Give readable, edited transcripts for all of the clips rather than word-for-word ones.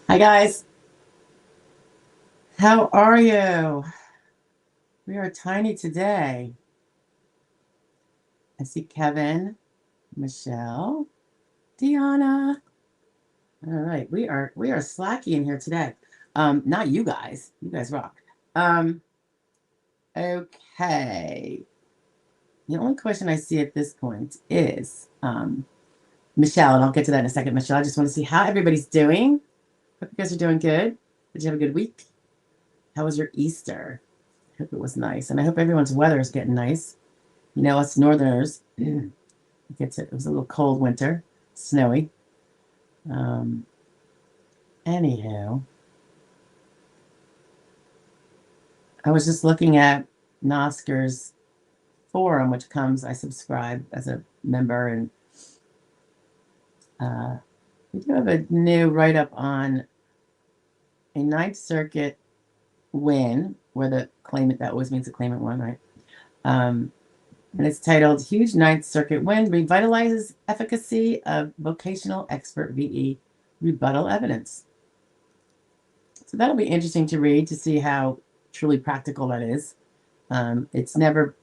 Hi guys, how are you? We are tiny today. I see Kevin, Michelle, Deanna. All right, we are slacky in here today. Not you guys. You guys rock. Okay. The only question I see at this point is Michelle, and I'll get to that in a second. Michelle, I just want to see how everybody's doing. Hope you guys are doing good. Did you have a good week? How was your Easter? I hope it was nice, and I hope everyone's weather is getting nice. You know, us Northerners, it was a little cold winter, snowy. Um, Anywho, I was just looking at Nosker's forum, which I subscribe as a member, and we do have a new write-up on a Ninth Circuit win, where the claimant, that always means the claimant won, right? And it's titled Huge Ninth Circuit Win Revitalizes Efficacy of Vocational Expert VE Rebuttal Evidence. So that'll be interesting to read to see how truly practical that is. It's never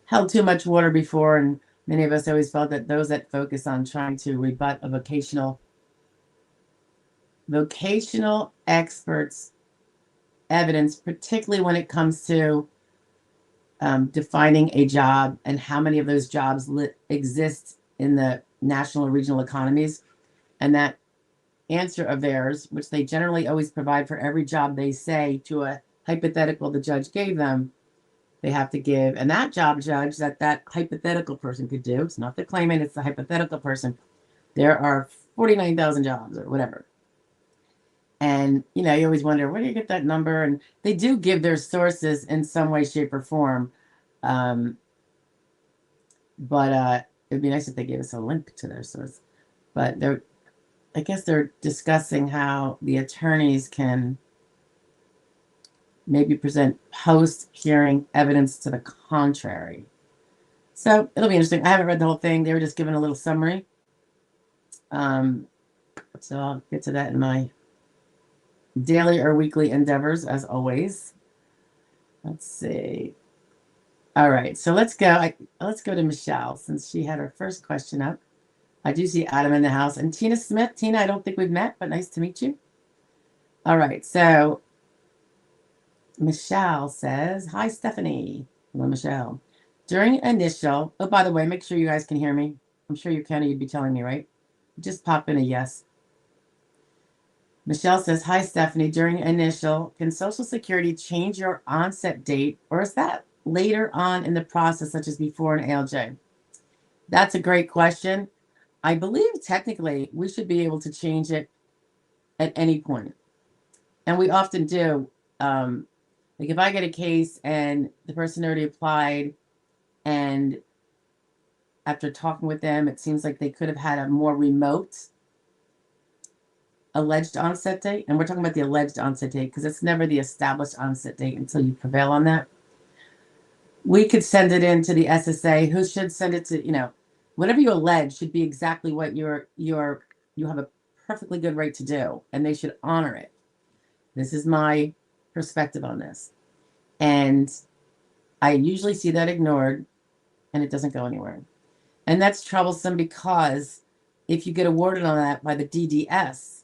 held too much water before, and many of us always felt that those that focus on trying to rebut a vocational experts' evidence, particularly when it comes to defining a job and how many of those jobs exist in the national or regional economies, and that answer of theirs, which they generally always provide for every job they say to a hypothetical the judge gave them, they have to give. And that job judge that hypothetical person could do, it's not the claimant, it's the hypothetical person. There are 49,000 jobs or whatever. And, you always wonder, where do you get that number? And they do give their sources in some way, shape, or form. But it'd be nice if they gave us a link to their source. But I guess they're discussing how the attorneys can maybe present post-hearing evidence to the contrary. So it'll be interesting. I haven't read the whole thing. They were just giving a little summary. So I'll get to that in my daily or weekly endeavors, as always. Let's see. All right, so let's go. Let's go to Michelle, since she had her first question up. I do see Adam in the house. And Tina Smith. Tina, I don't think we've met, but nice to meet you. All right, so Michelle says, hi, Stephanie. Hello, Michelle. During initial, oh, by the way, make sure you guys can hear me. I'm sure you can, or you'd be telling me, right? Just pop in a yes. Michelle says, hi, Stephanie. During initial, can Social Security change your onset date, or is that later on in the process, such as before an ALJ? That's a great question. I believe technically we should be able to change it at any point. And we often do. Like if I get a case and the person already applied, and after talking with them, it seems like they could have had a more remote alleged onset date. And we're talking about the alleged onset date because it's never the established onset date until you prevail on that. We could send it in to the SSA, who should send it to, whatever you allege should be exactly what you have a perfectly good right to do, and they should honor it. This is my perspective on this. And I usually see that ignored, and it doesn't go anywhere. And that's troublesome because if you get awarded on that by the DDS,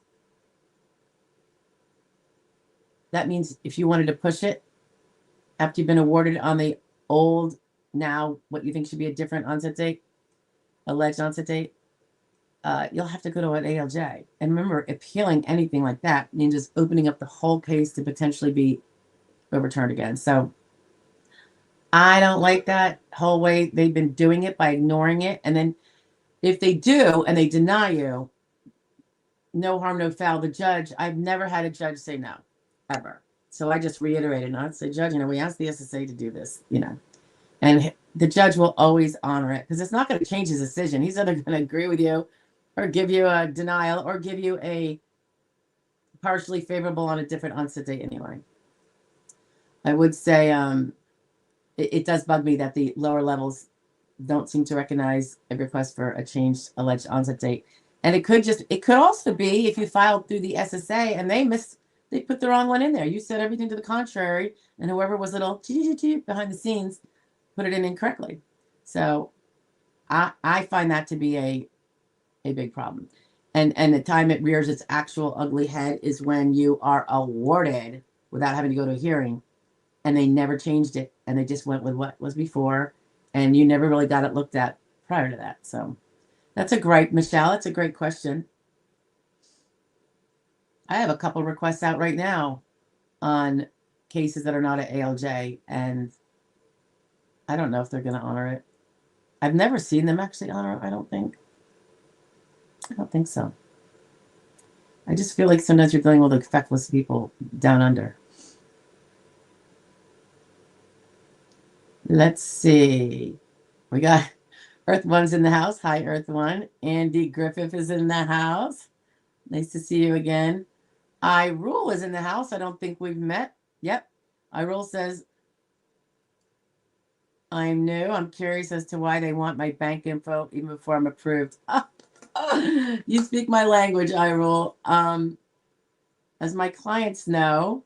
that means if you wanted to push it after you've been awarded on the old, now what you think should be a different onset date, alleged onset date, you'll have to go to an ALJ. And remember, appealing anything like that means just opening up the whole case to potentially be overturned again. So I don't like that whole way they've been doing it by ignoring it. And then if they do and they deny you, no harm, no foul. The judge, I've never had a judge say no, ever. So I just reiterated, and I'd say, Judge, we asked the SSA to do this, and the judge will always honor it because it's not going to change his decision. He's either going to agree with you or give you a denial or give you a partially favorable on a different onset date anyway. I would say it does bug me that the lower levels don't seem to recognize a request for a changed alleged onset date. And it could also be if you filed through the SSA and they put the wrong one in there. You said everything to the contrary, and whoever was little behind the scenes put it in incorrectly. So I find that to be a big problem. And the time it rears its actual ugly head is when you are awarded without having to go to a hearing, and they never changed it, and they just went with what was before, and you never really got it looked at prior to that. So that's a great, Michelle, that's a great question. I have a couple requests out right now on cases that are not at ALJ, and I don't know if they're going to honor it. I've never seen them actually honor it, I don't think so. I just feel like sometimes you're dealing with feckless people down under. Let's see. We got Earth One's in the house. Hi, Earth One. Andy Griffith is in the house. Nice to see you again. I Rule is in the house. I don't think we've met. Yep. I Rule says, I'm new. I'm curious as to why they want my bank info even before I'm approved. You speak my language, I Rule. As my clients know,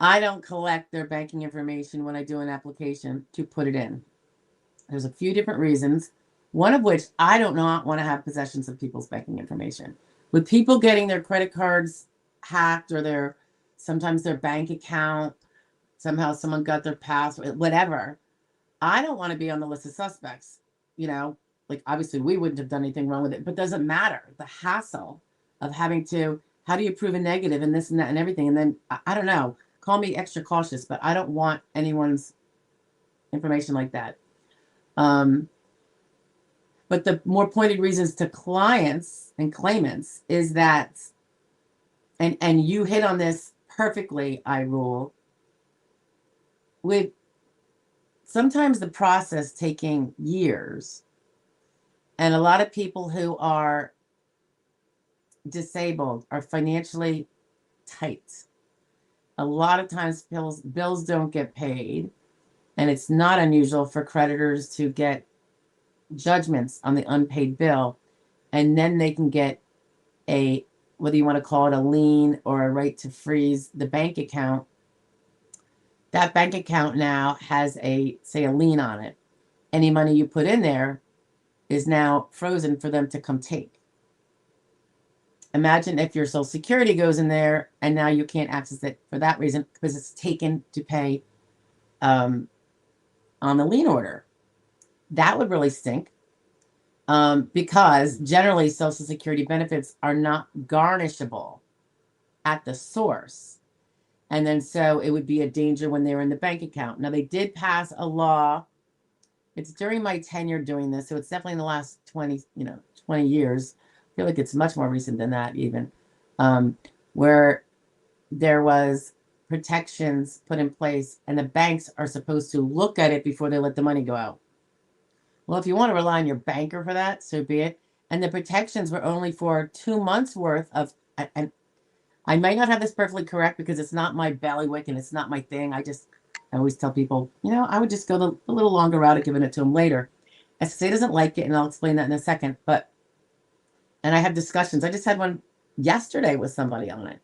I don't collect their banking information when I do an application to put it in. There's a few different reasons, one of which I don't not want to have possessions of people's banking information. With people getting their credit cards hacked or sometimes their bank account, somehow someone got their password, whatever, I don't want to be on the list of suspects. Like obviously we wouldn't have done anything wrong with it, but it doesn't matter. The hassle of having to, how do you prove a negative and this and that and everything? And then, I don't know, call me extra cautious, but I don't want anyone's information like that. But the more pointed reasons to clients and claimants is that, and you hit on this perfectly, I Rule, with sometimes the process taking years, and a lot of people who are disabled are financially tight. A lot of times bills don't get paid, and it's not unusual for creditors to get judgments on the unpaid bill, and then they can get whether you want to call it a lien or a right to freeze the bank account. That bank account now has say a lien on it. Any money you put in there is now frozen for them to come take. Imagine if your Social Security goes in there and now you can't access it for that reason because it's taken to pay on the lien order. That would really stink, because generally Social Security benefits are not garnishable at the source. And then so it would be a danger when they're in the bank account. Now they did pass a law. It's during my tenure doing this, so it's definitely in the last 20 years. I feel like it's much more recent than that even, where there was protections put in place and the banks are supposed to look at it before they let the money go out. Well, if you want to rely on your banker for that, so be it. And the protections were only for 2 months worth of, and I might not have this perfectly correct because it's not my bailiwick and it's not my thing. I always tell people, I would just go the little longer route of giving it to them later. SSA doesn't like it, and I'll explain that in a second. And I have discussions. I just had one yesterday with somebody on it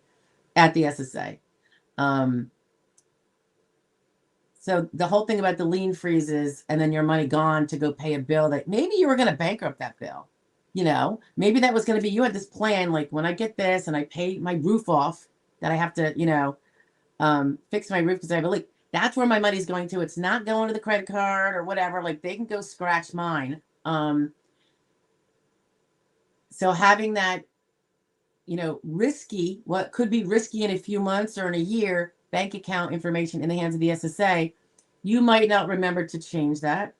at the SSA. So the whole thing about the lien freezes and then your money gone to go pay a bill that maybe you were going to bankrupt that bill. Maybe that was going to be, you had this plan, like when I get this and I pay my roof off, that I have to, fix my roof because I have a leak. That's where my money's going to. It's not going to the credit card or whatever. Like they can go scratch mine. So having that, risky, what could be risky in a few months or in a year, bank account information in the hands of the SSA, you might not remember to change that.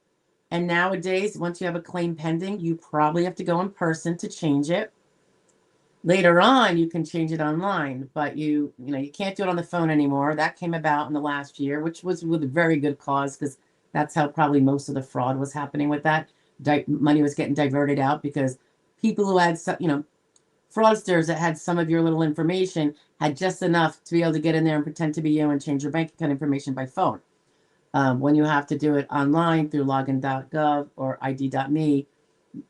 And nowadays, once you have a claim pending, you probably have to go in person to change it. Later on, you can change it online, but you can't do it on the phone anymore. That came about in the last year, which was with a very good cause, because that's how probably most of the fraud was happening with that. Money was getting diverted out because people who had some, fraudsters that had some of your little information had just enough to be able to get in there and pretend to be you and change your bank account information by phone. When you have to do it online through login.gov or id.me,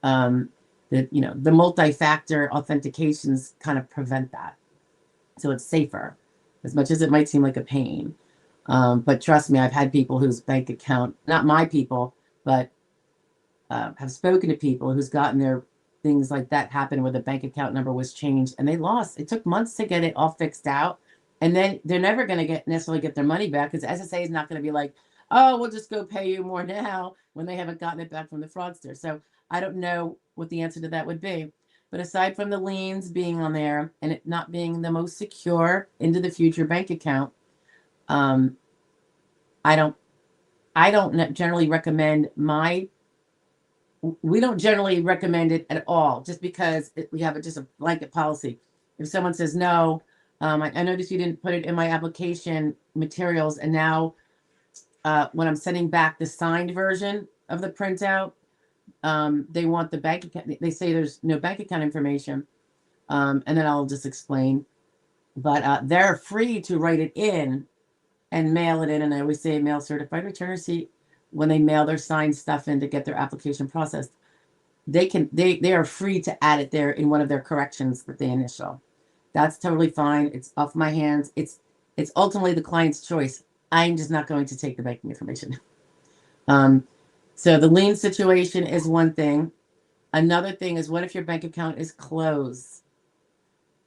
the the multi-factor authentications kind of prevent that. So it's safer, as much as it might seem like a pain. But trust me, I've had people whose bank account, not my people, but have spoken to people who's gotten their things like that happen where the bank account number was changed and they lost. It took months to get it all fixed out. And then they're never going to necessarily get their money back, because SSA is not going to be like, oh, we'll just go pay you more now, when they haven't gotten it back from the fraudster. So I don't know what the answer to that would be. But aside from the liens being on there and it not being the most secure into the future bank account, I don't generally recommend we don't generally recommend it at all, just because we have just a blanket policy. If someone says no, I noticed you didn't put it in my application materials, and now when I'm sending back the signed version of the printout, they want the bank account. They say there's no bank account information, and then I'll just explain. But they're free to write it in and mail it in, and I always say mail certified return receipt when they mail their signed stuff in to get their application processed. They are free to add it there in one of their corrections that they initial. That's totally fine. It's off my hands. It's ultimately the client's choice. I'm just not going to take the banking information. So the lien situation is one thing. Another thing is, what if your bank account is closed?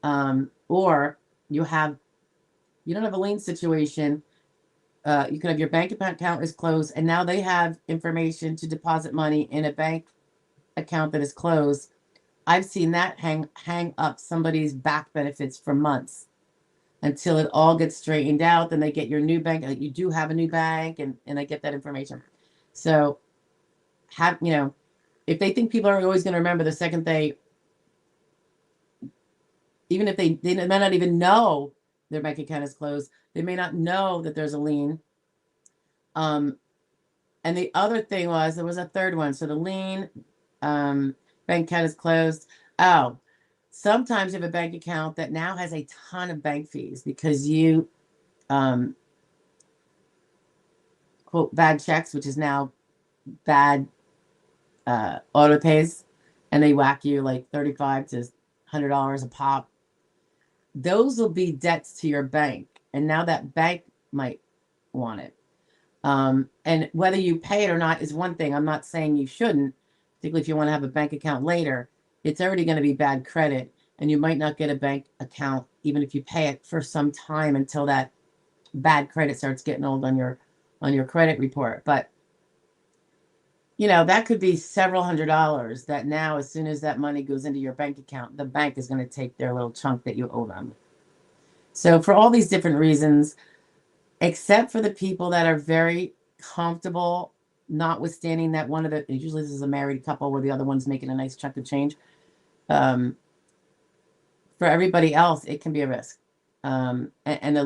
Or you don't have a lien situation. You could have your bank account is closed, and now they have information to deposit money in a bank account that is closed. I've seen that hang up somebody's back benefits for months until it all gets straightened out. Then they get your new bank. You do have a new bank, and they get that information. So if they think people are always going to remember the second even if they may not even know their bank account is closed, they may not know that there's a lien. And the other thing was, there was a third one. So the lien, bank account is closed. Oh, sometimes you have a bank account that now has a ton of bank fees because you quote bad checks, which is now bad auto pays, and they whack you like $35 to $100 a pop. Those will be debts to your bank, and now that bank might want it. And whether you pay it or not is one thing. I'm not saying you shouldn't, particularly if you want to have a bank account later. It's already going to be bad credit, and you might not get a bank account even if you pay it for some time until that bad credit starts getting old on your credit report. But that could be several $100s that now, as soon as that money goes into your bank account, the bank is going to take their little chunk that you owe them. So for all these different reasons, except for the people that are very comfortable, notwithstanding that usually this is a married couple where the other one's making a nice chunk of change. For everybody else, it can be a risk. And the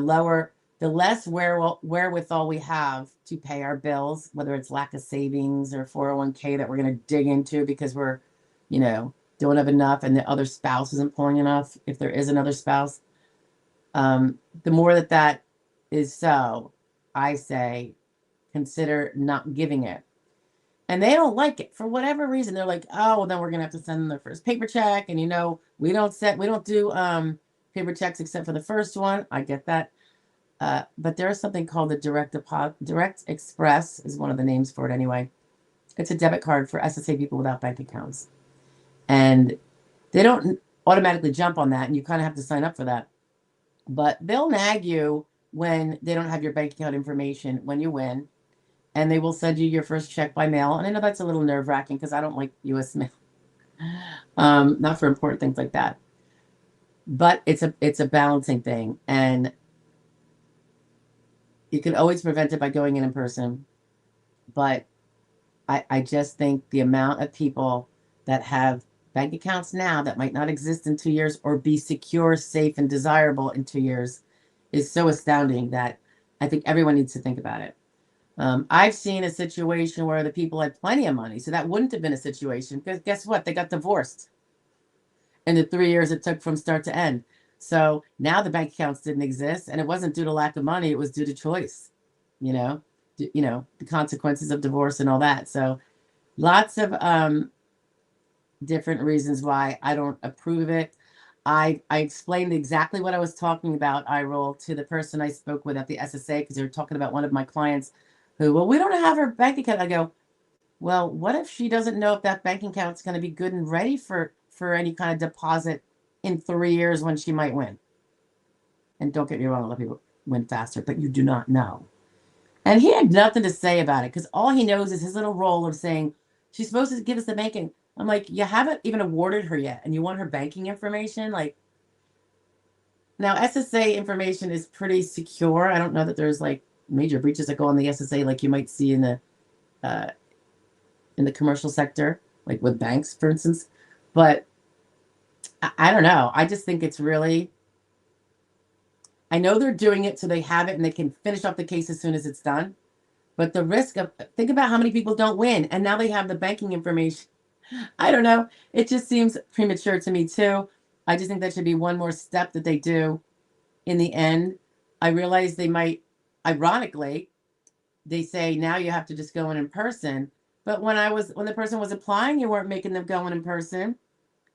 less wherewithal we have to pay our bills, whether it's lack of savings or 401k that we're going to dig into because we're, don't have enough and the other spouse isn't pulling enough, if there is another spouse, the more that is so, I say, consider not giving it. And they don't like it for whatever reason. They're like, oh, well, then we're gonna have to send them their first paper check, and we don't do paper checks except for the first one. I get that, but there is something called the Direct Express is one of the names for it anyway. It's a debit card for SSA people without bank accounts, and they don't automatically jump on that, and you kind of have to sign up for that. But they'll nag you when they don't have your bank account information when you win, and they will send you your first check by mail. And I know that's a little nerve-wracking because I don't like U.S. mail, not for important things like that. But it's a balancing thing, and you can always prevent it by going in person. But I just think the amount of people that have bank accounts now that might not exist in 2 years or be secure, safe, and desirable in 2 years is so astounding that I think everyone needs to think about it. I've seen a situation where the people had plenty of money, so that wouldn't have been a situation, because guess what? They got divorced in the 3 years it took from start to end. So now the bank accounts didn't exist, and it wasn't due to lack of money. It was due to choice, the consequences of divorce and all that. So lots of different reasons why I don't approve of it. I explained exactly what I was talking about, I roll, to the person I spoke with at the SSA, because they were talking about one of my clients who, well, we don't have her bank account. I go, well, what if she doesn't know if that bank account's going to be good and ready for any kind of deposit in 3 years when she might win? And don't get me wrong, a lot of people win faster, but you do not know. And he had nothing to say about it, because all he knows is his little role of saying, she's supposed to give us the banking. I'm like, you haven't even awarded her yet, and you want her banking information? Like, now SSA information is pretty secure. I don't know that there's like major breaches that go on the SSA like you might see in the commercial sector, like with banks, for instance. But I don't know. I just think it's really, I know they're doing it so they have it and they can finish off the case as soon as it's done. But the risk of, think about how many people don't win, and now they have the banking information. I don't know. It just seems premature to me too. I just think that should be one more step that they do in the end. I realize they might, ironically, they say now you have to just go in person. But when the person was applying, you weren't making them go in person,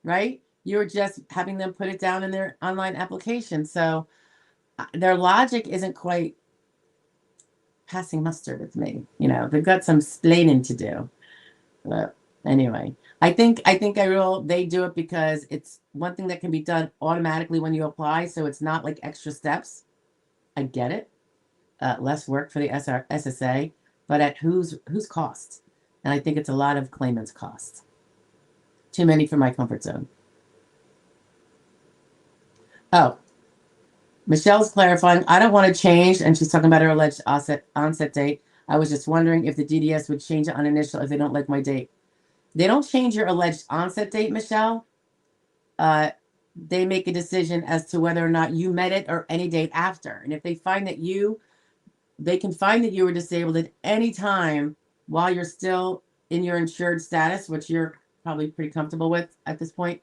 right? You were just having them put it down in their online application. So their logic isn't quite passing muster with me. You know, they've got some splaining to do. But anyway, I think they do it because it's one thing that can be done automatically when you apply, so it's not like extra steps. I get it. Less work for the SSA, but at whose cost? And I think it's a lot of claimants' costs. Too many for my comfort zone. Oh, Michelle's clarifying, I don't want to change, and she's talking about her alleged onset date. I was just wondering if the DDS would change it on initial if they don't like my date. They don't change your alleged onset date, Michelle. They make a decision as to whether or not you met it or any date after. And if they find that they can find that you were disabled at any time while you're still in your insured status, which you're probably pretty comfortable with at this point.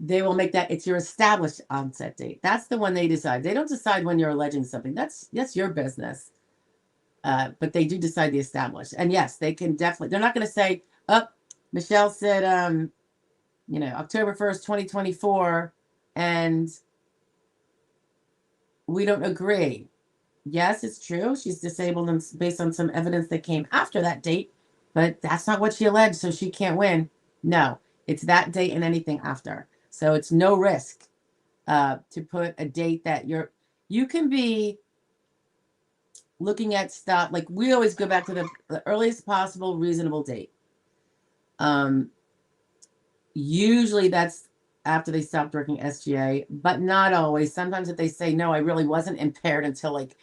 They will make that it's your established onset date. That's the one they decide. They don't decide when you're alleging something. That's your business. But they do decide the established. And yes, they can definitely, they're not going to say, oh, Michelle said, October 1st, 2024, and we don't agree. Yes, it's true. She's disabled and based on some evidence that came after that date, but that's not what she alleged, so she can't win. No, it's that date and anything after. So it's no risk to put a date that you can be looking at stuff. Like, we always go back to the earliest possible reasonable date. Usually that's after they stopped working SGA, but not always. Sometimes if they say, no, I really wasn't impaired until like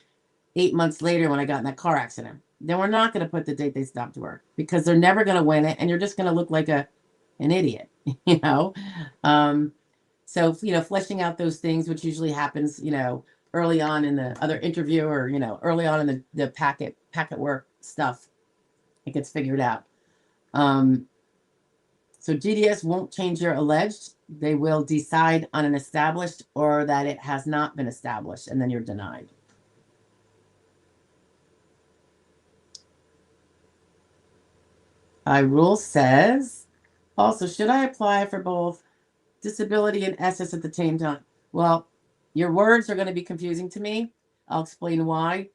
8 months later when I got in that car accident, then we're not going to put the date they stopped work, because they're never going to win it, and you're just going to look like an idiot, you know? So, fleshing out those things, which usually happens, early on in the other interview, or, early on in the packet work stuff, it gets figured out. So GDS won't change your alleged. They will decide on an established or that it has not been established, and then you're denied. Rule says, also, should I apply for both disability and SS at the same time? Well, your words are going to be confusing to me. I'll explain why.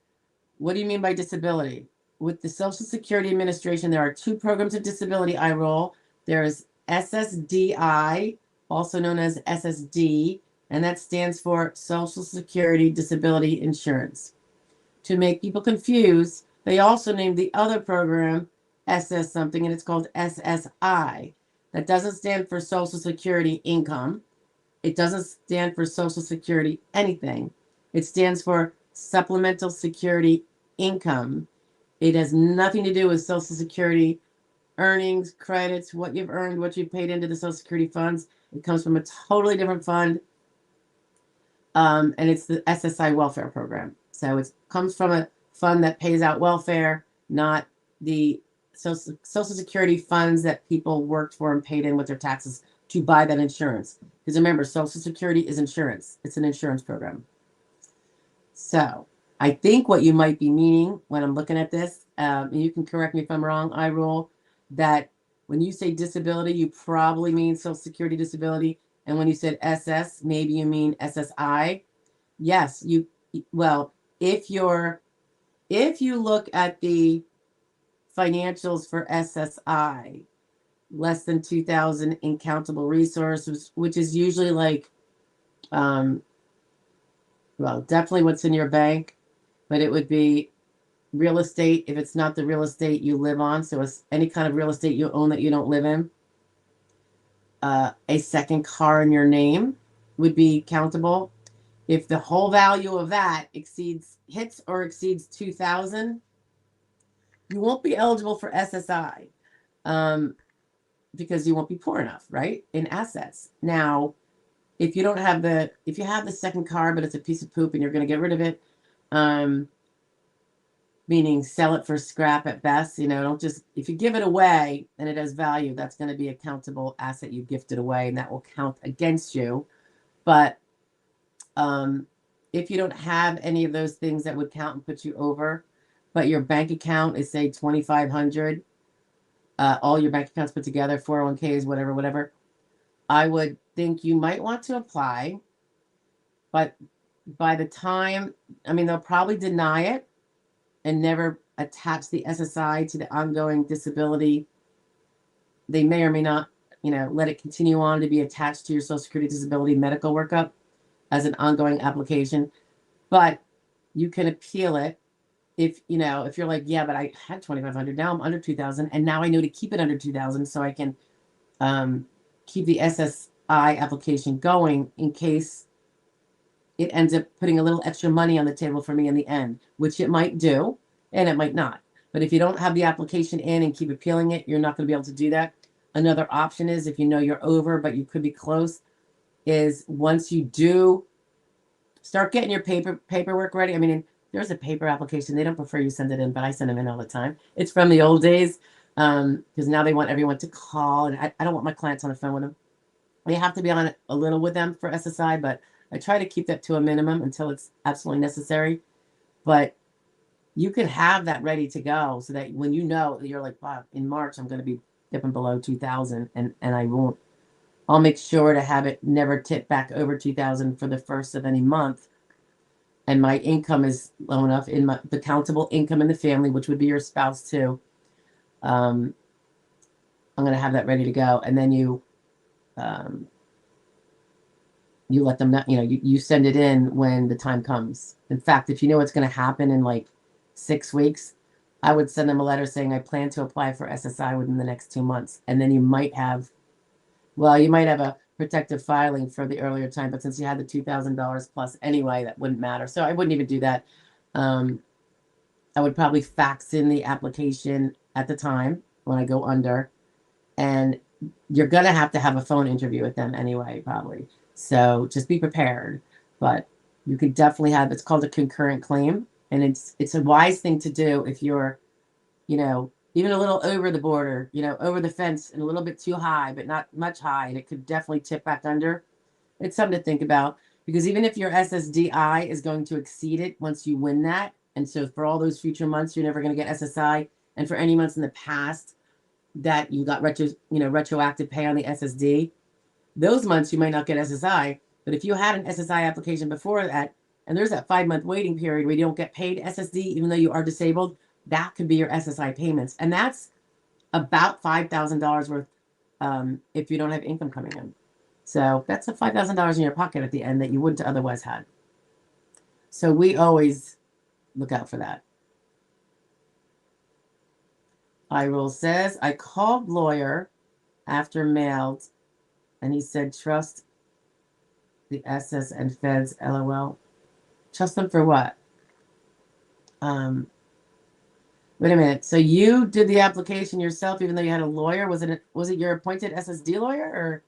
What do you mean by disability? With the Social Security Administration, there are 2 programs of disability I roll. There's SSDI, also known as SSD, and that stands for Social Security Disability Insurance. To make people confused, they also named the other program SS something, and it's called SSI. That doesn't stand for Social Security Income. It doesn't stand for Social Security anything. It stands for Supplemental Security Income. It has nothing to do with Social Security earnings, credits, what you've earned, what you've paid into the Social Security funds. It comes from a totally different fund. And it's the SSI welfare program. So it comes from a fund that pays out welfare, not the Social Security funds that people worked for and paid in with their taxes to buy that insurance. Because remember, Social Security is insurance. It's an insurance program. So I think what you might be meaning when I'm looking at this, and you can correct me if I'm wrong, I rule that When you say disability, you probably mean Social Security disability. And when you said SS, maybe you mean SSI. Yes, well, if you look at the financials for SSI, less than 2,000 in countable resources, which is usually like, well, definitely what's in your bank, but it would be real estate if it's not the real estate you live on. So it's any kind of real estate you own that you don't live in. A second car in your name would be countable. If the whole value of that hits or exceeds 2,000, you won't be eligible for SSI, because you won't be poor enough, right, in assets. Now, if you have the second car, but it's a piece of poop and you're going to get rid of it, meaning sell it for scrap at best, don't just, if you give it away and it has value, that's going to be a countable asset you gifted away, and that will count against you. But if you don't have any of those things that would count and put you over, but your bank account is, say, 2,500, all your bank accounts put together, 401ks, whatever, I would think you might want to apply. But by the time, they'll probably deny it and never attach the SSI to the ongoing disability. They may or may not, let it continue on to be attached to your Social Security disability medical workup as an ongoing application. But you can appeal it if you're like, yeah, but I had 2,500, now I'm under 2,000, and now I know to keep it under 2,000, so I can keep the SSI application going in case it ends up putting a little extra money on the table for me in the end, which it might do, and it might not. But if you don't have the application in and keep appealing it, you're not going to be able to do that. Another option is, if you know you're over, but you could be close, is once you do start getting your paperwork ready. There's a paper application. They don't prefer you send it in, but I send them in all the time. It's from the old days, because now they want everyone to call, and I don't want my clients on the phone with them. They have to be on it a little with them for SSI, but I try to keep that to a minimum until it's absolutely necessary. But you can have that ready to go so that when you're like, wow, in March, I'm going to be dipping below 2,000, and I'll make sure to have it never tip back over 2,000 for the first of any month. And my income is low enough in the countable income in the family, which would be your spouse too. I'm going to have that ready to go. And then you let them know, you send it in when the time comes. In fact, if you know what's going to happen in like 6 weeks, I would send them a letter saying I plan to apply for SSI within the next 2 months. And then you might have a protective filing for the earlier time, but since you had the $2,000 plus anyway, that wouldn't matter. So I wouldn't even do that. I would probably fax in the application at the time when I go under, and you're going to have a phone interview with them anyway, probably. So just be prepared. But you could definitely it's called a concurrent claim, and it's a wise thing to do if you're, even a little over the border, over the fence and a little bit too high, but not much high, and it could definitely tip back under. It's something to think about, because even if your SSDI is going to exceed it once you win that, and so for all those future months, you're never going to get SSI, and for any months in the past that you got retroactive pay on the SSD, those months you might not get SSI. But if you had an SSI application before that, and there's that 5-month waiting period where you don't get paid SSD, even though you are disabled, that could be your SSI payments. And that's about $5,000 worth if you don't have income coming in. So that's a $5,000 in your pocket at the end that you wouldn't otherwise had. So we always look out for that. iRule says, I called lawyer after mailed, and he said, trust the SS and feds, LOL. Trust them for what? Wait a minute. So you did the application yourself, even though you had a lawyer? Was it your appointed SSD lawyer,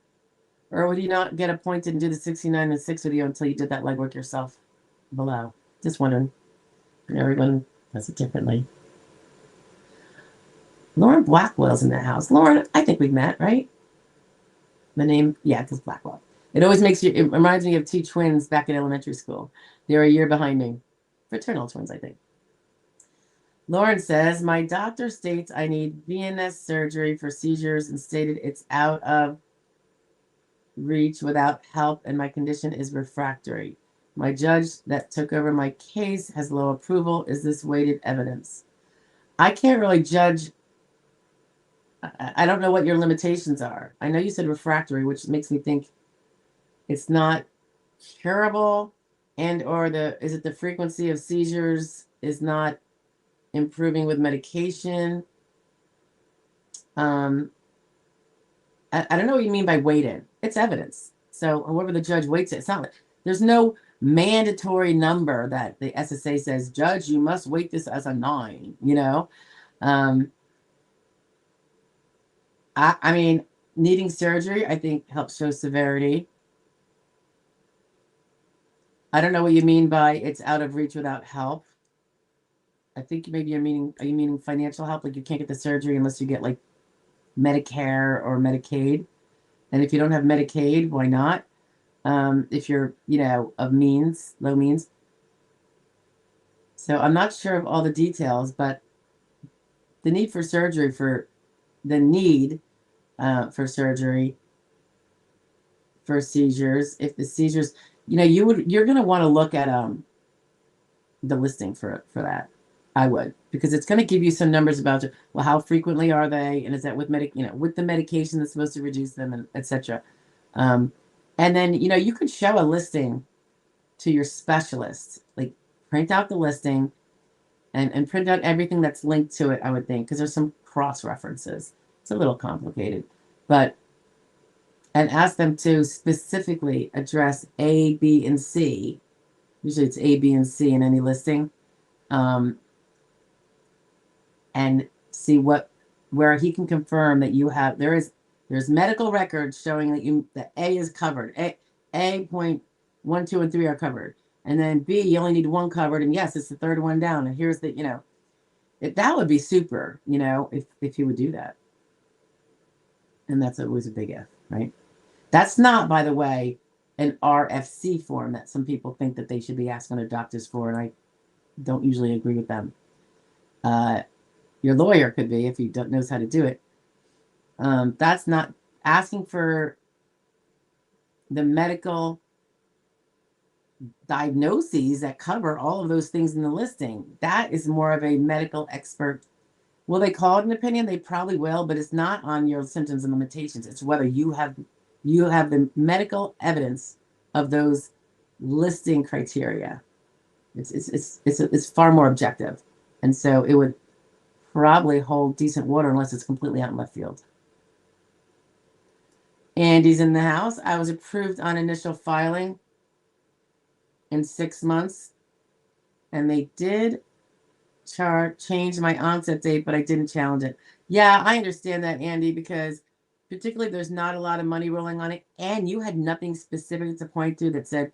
or would you not get appointed and do the 69 and 6 with you until you did that legwork yourself below? Just wondering. Everyone does it differently. Lauren Blackwell's in the house. Lauren, I think we've met, right? The name, yeah, it's Blackwell. It reminds me of 2 twins back in elementary school. They were a year behind me. Fraternal twins, I think. Lauren says, my doctor states I need VNS surgery for seizures and stated it's out of reach without help and my condition is refractory. My judge that took over my case has low approval. Is this weighted evidence? I can't really judge. I don't know what your limitations are. I know you said refractory, which makes me think it's not curable, and or is it the frequency of seizures is not improving with medication. I don't know what you mean by weighted. It's evidence. So however the judge weights it, it's not like there's no mandatory number that the SSA says, judge, you must weight this as a 9, you know? I mean, needing surgery, I think helps show severity. I don't know what you mean by it's out of reach without help. I think maybe are you meaning financial help? Like you can't get the surgery unless you get like Medicare or Medicaid. And if you don't have Medicaid, why not? If you're, of means, low means. So I'm not sure of all the details, but the need for surgery for seizures, if the seizures, you're going to want to look at the listing for that. I would, because it's going to give you some numbers about, well, how frequently are they, and is that with with the medication that's supposed to reduce them, and etc. And then you could show a listing to your specialist, like print out the listing, and print out everything that's linked to it. I would think because there's some cross references. It's a little complicated, but and ask them to specifically address A, B, and C. Usually it's A, B, and C in any listing. And see where he can confirm that you have there's medical records showing that A is covered. A point 1, 2, and 3 are covered. And then B, you only need 1 covered, and yes, it's the third one down. And here's the, that would be super, if you would do that. And that's always a big if, right? That's not, by the way, an RFC form that some people think that they should be asking their doctors for, and I don't usually agree with them. Your lawyer could be if he knows how to do it. That's not asking for the medical diagnoses that cover all of those things in the listing. That is more of a medical expert. Will they call it an opinion? They probably will, but it's not on your symptoms and limitations. It's whether you have the medical evidence of those listing criteria. It's far more objective, and so it would probably hold decent water unless it's completely out in left field. Andy's in the house. I was approved on initial filing in 6 months, and they did change my onset date, but I didn't challenge it. Yeah, I understand that, Andy, because particularly if there's not a lot of money rolling on it, and you had nothing specific to point to that said,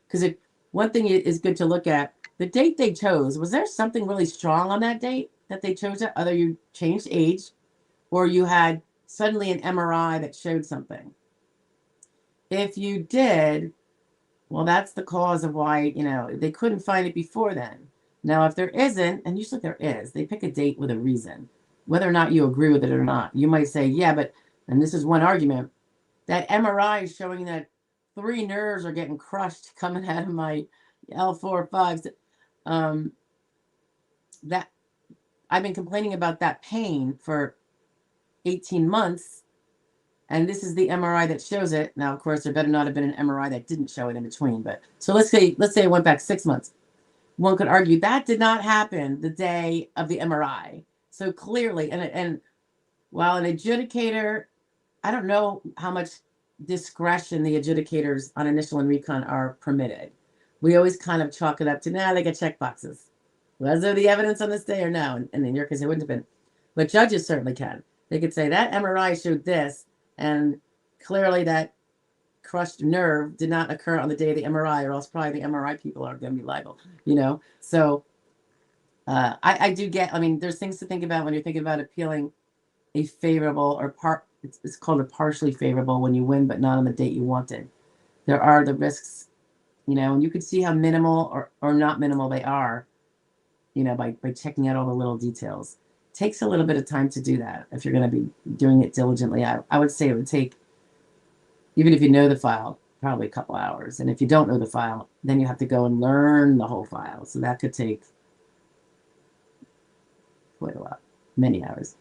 because one thing is good to look at, the date they chose, was there something really strong on that date that they chose it? Either you changed age or you had suddenly an MRI that showed something. If you did, well, that's the cause of why, they couldn't find it before then. Now, if there isn't, and usually there is, they pick a date with a reason, whether or not you agree with it or not. You might say, yeah, but, and this is one argument, that MRI is showing that 3 nerves are getting crushed coming out of my L4-5. That I've been complaining about that pain for 18 months, and this is the MRI that shows it. Now, of course, there better not have been an MRI that didn't show it in between. But so let's say it went back 6 months. One could argue that did not happen the day of the MRI. So clearly, and while an adjudicator, I don't know how much discretion the adjudicators on initial and recon are permitted. We always kind of chalk it up to, they get check boxes. Was there the evidence on this day or no? And in your case, it wouldn't have been. But judges certainly can. They could say that MRI showed this, and clearly that crushed nerve did not occur on the day of the MRI, or else probably the MRI people are going to be liable, So I do get, there's things to think about when you're thinking about appealing a favorable or it's called a partially favorable when you win, but not on the date you wanted. There are the risks, and you could see how minimal or not minimal they are you know, by checking out all the little details. It takes a little bit of time to do that. If you're going to be doing it diligently, I would say it would take, even if you know the file, probably a couple hours. And if you don't know the file, then you have to go and learn the whole file. So that could take quite a lot, many hours.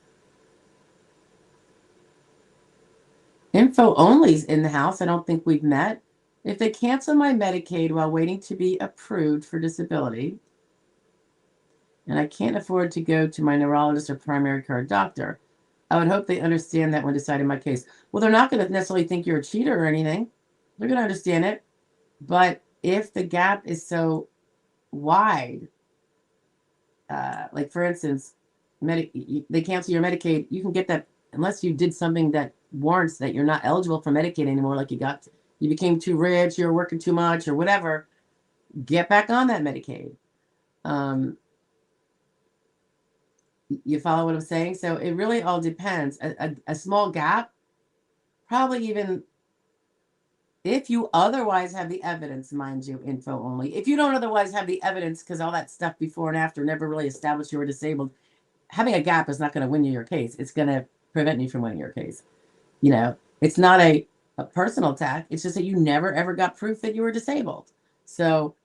Info only's in the house. I don't think we've met. If they cancel my Medicaid while waiting to be approved for disability, and I can't afford to go to my neurologist or primary care doctor, I would hope they understand that when deciding my case. Well, they're not going to necessarily think you're a cheater or anything. They're going to understand it. But if the gap is so wide, like for instance, they cancel your Medicaid, you can get that unless you did something that warrants that you're not eligible for Medicaid anymore, like you became too rich, you're working too much or whatever, get back on that Medicaid. You follow what I'm saying? So it really all depends. A small gap, probably even if you otherwise have the evidence, mind you, info only. If you don't otherwise have the evidence, because all that stuff before and after never really established you were disabled, having a gap is not going to win you your case. It's going to prevent you from winning your case. You know, it's not a personal attack. It's just that you never, ever got proof that you were disabled. So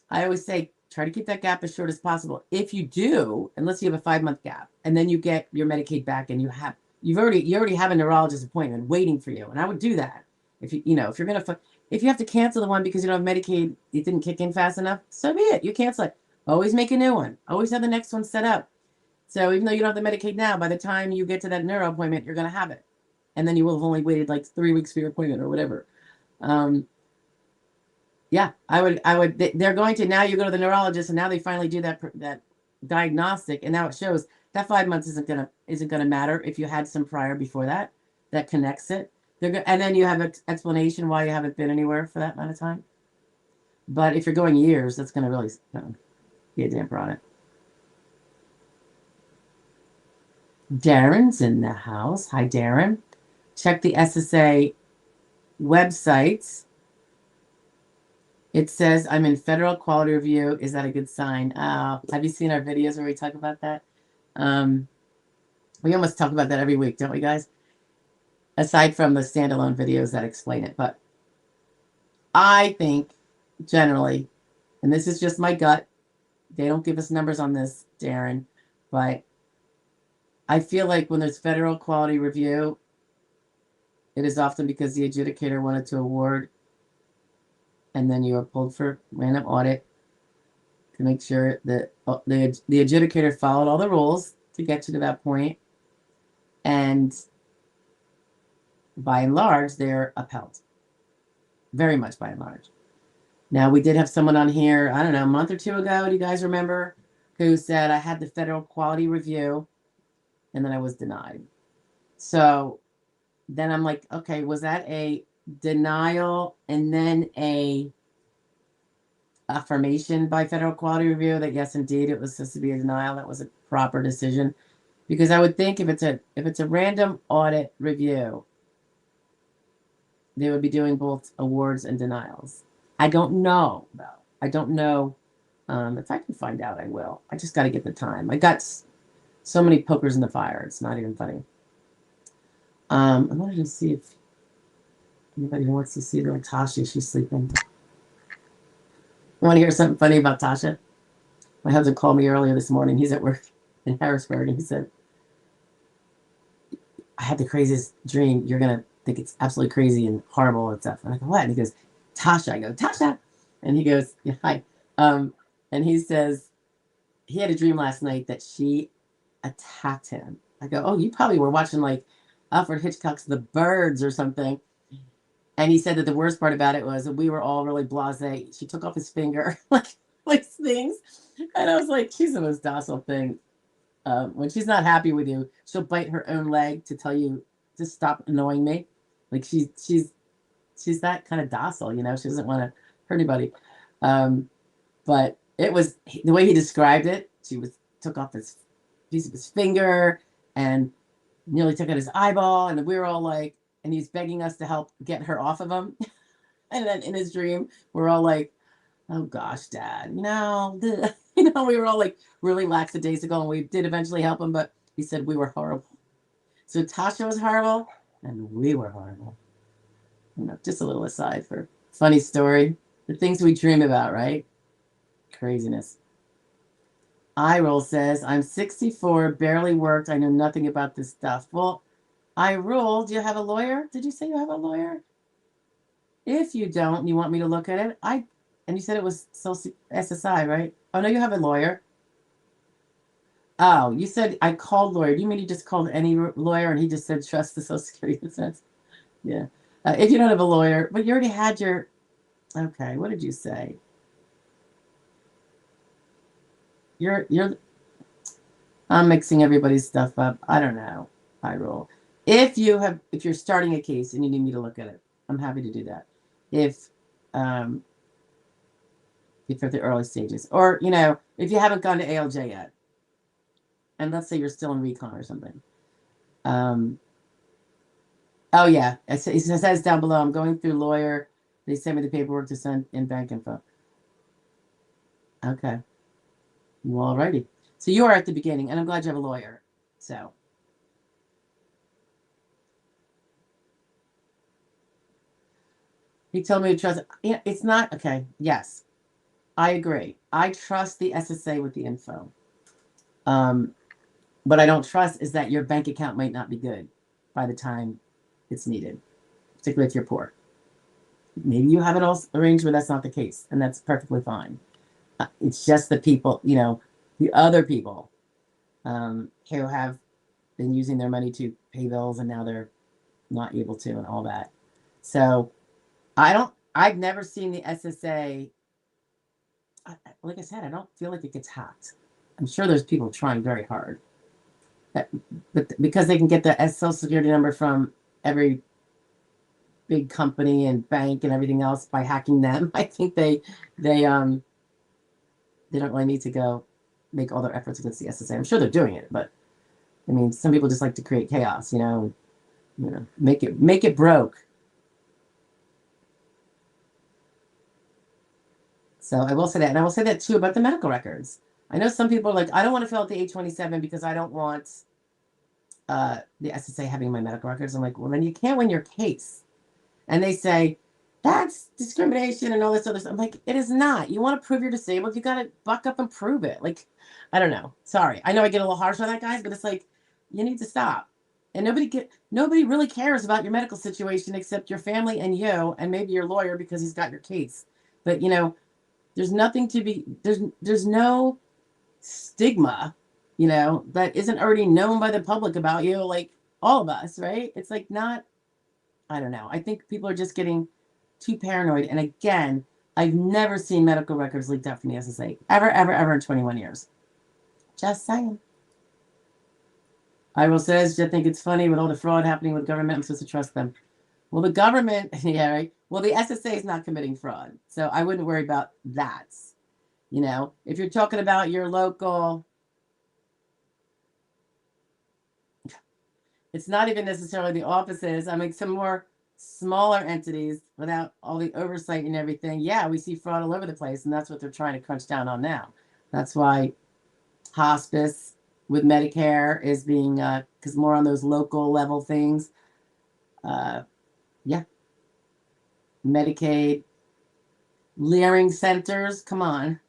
I always say, try to keep that gap as short as possible. If you do, unless you have a 5-month gap, and then you get your Medicaid back and you already have a neurologist appointment waiting for you. And I would do that. If you have to cancel the one because you don't have Medicaid, it didn't kick in fast enough, so be it. You cancel it. Always make a new one. Always have the next one set up. So even though you don't have the Medicaid now, by the time you get to that neuro appointment, you're going to have it. And then you will have only waited like 3 weeks for your appointment or whatever. Yeah, I would, they're going to, now you go to the neurologist and now they finally do that diagnostic. And now it shows that 5 months isn't going to matter if you had some prior before that connects it. And then you have an explanation why you haven't been anywhere for that amount of time. But if you're going years, that's going to really be a damper on it. Darren's in the house. Hi, Darren. Check the SSA websites. It says I'm in federal quality review. Is that a good sign? Have you seen our videos where we talk about that? We almost talk about that every week, don't we, guys? Aside from the standalone videos that explain it. But I think generally, and this is just my gut, they don't give us numbers on this, Darren, but I feel like when there's federal quality review, it is often because the adjudicator wanted to award and then you are pulled for random audit to make sure that the adjudicator followed all the rules to get you to that point. And by and large, they're upheld. Very much by and large. Now, we did have someone on here, I don't know, a month or two ago, do you guys remember, who said I had the federal quality review and then I was denied. So then I'm like, okay, was that a denial and then a affirmation by federal quality review that yes, indeed, it was supposed to be a denial? That was a proper decision. Because I would think if it's a random audit review, they would be doing both awards and denials. I don't know, though. I don't know. If I can find out, I will. I just got to get the time. I got so many pokers in the fire. It's not even funny. I wanted to see if anybody wants to see little Tasha. She's sleeping. You want to hear something funny about Tasha? My husband called me earlier this morning. He's at work in Harrisburg, and he said, I had the craziest dream. You're going to think it's absolutely crazy and horrible and stuff. And I go, what? And he goes, Tasha. I go, Tasha. And he goes, yeah, hi. And he says, he had a dream last night that she attacked him. I go, oh, you probably were watching like Alfred Hitchcock's The Birds or something. And he said that the worst part about it was that we were all really blasé. She took off his finger, like things. And I was like, she's the most docile thing. When she's not happy with you, she'll bite her own leg to tell you to stop annoying me. Like she's that kind of docile, you know. She doesn't want to hurt anybody. But it was the way he described it. She took off his piece of his finger and nearly took out his eyeball. And we were all like, and he's begging us to help get her off of him. And then in his dream, we're all like, oh gosh, Dad, you know, We were all like really lackadaisical, and we did eventually help him, but he said we were horrible. So Tasha was horrible, and we were horrible. Just a little aside for funny story. The things we dream about, right? Craziness. iRoll says, I'm 64, barely worked. I know nothing about this stuff. Well, iRoll, do you have a lawyer? Did you say you have a lawyer? If you don't, you want me to look at it? And you said it was SSI, right? Oh, no, you have a lawyer. Oh, you said I called lawyer. Do you mean you just called any lawyer and he just said trust the Social Security insurance? Yeah. If you don't have a lawyer, but you already had your, okay, what did you say? I'm mixing everybody's stuff up. I don't know. iRoll. If you're starting a case and you need me to look at it, I'm happy to do that. If you're at the early stages, or if you haven't gone to ALJ yet, and let's say you're still in recon or something. Oh yeah, it says down below, I'm going through lawyer. They sent me the paperwork to send in bank info. Okay. Well, alrighty. So you are at the beginning, and I'm glad you have a lawyer. So. He told me to trust. It's not, okay, yes. I agree. I trust the SSA with the info. What I don't trust is that your bank account might not be good by the time it's needed, particularly if you're poor. Maybe you have it all arranged where that's not the case, and that's perfectly fine. It's just the people, the other people who have been using their money to pay bills and now they're not able to and all that. So I've never seen the SSA. Like I said, I don't feel like it gets hacked. I'm sure there's people trying very hard. But because they can get the Social Security number from every big company and bank and everything else by hacking them, I think they don't really need to go make all their efforts against the SSA. I'm sure they're doing it, but I mean, some people just like to create chaos, make it broke. So I will say that, and I will say that too about the medical records. I know some people are like, I don't want to fill out the 827 because I don't want the SSA having my medical records. I'm like, well, then you can't win your case. And they say, that's discrimination and all this other stuff. I'm like, it is not. You want to prove you're disabled, you got to buck up and prove it. Like, I don't know. Sorry. I know I get a little harsh on that, guys, but it's like, you need to stop. And nobody really cares about your medical situation except your family and you, and maybe your lawyer because he's got your case. But, there's nothing to be, there's no stigma, that isn't already known by the public about you, like all of us, right? It's like not, I don't know. I think people are just getting too paranoid. And again, I've never seen medical records leaked out from the SSA. Ever in 21 years. Just saying. iRoll says, I think it's funny with all the fraud happening with government, I'm supposed to trust them. Well, the government, yeah, right? Well, the SSA is not committing fraud. So I wouldn't worry about that. If you're talking about your local, it's not even necessarily the offices. I mean, some more smaller entities without all the oversight and everything. Yeah, we see fraud all over the place, and that's what they're trying to crunch down on now. That's why hospice with Medicare is being, because more on those local level things. Yeah. Medicaid, Leering centers, come on.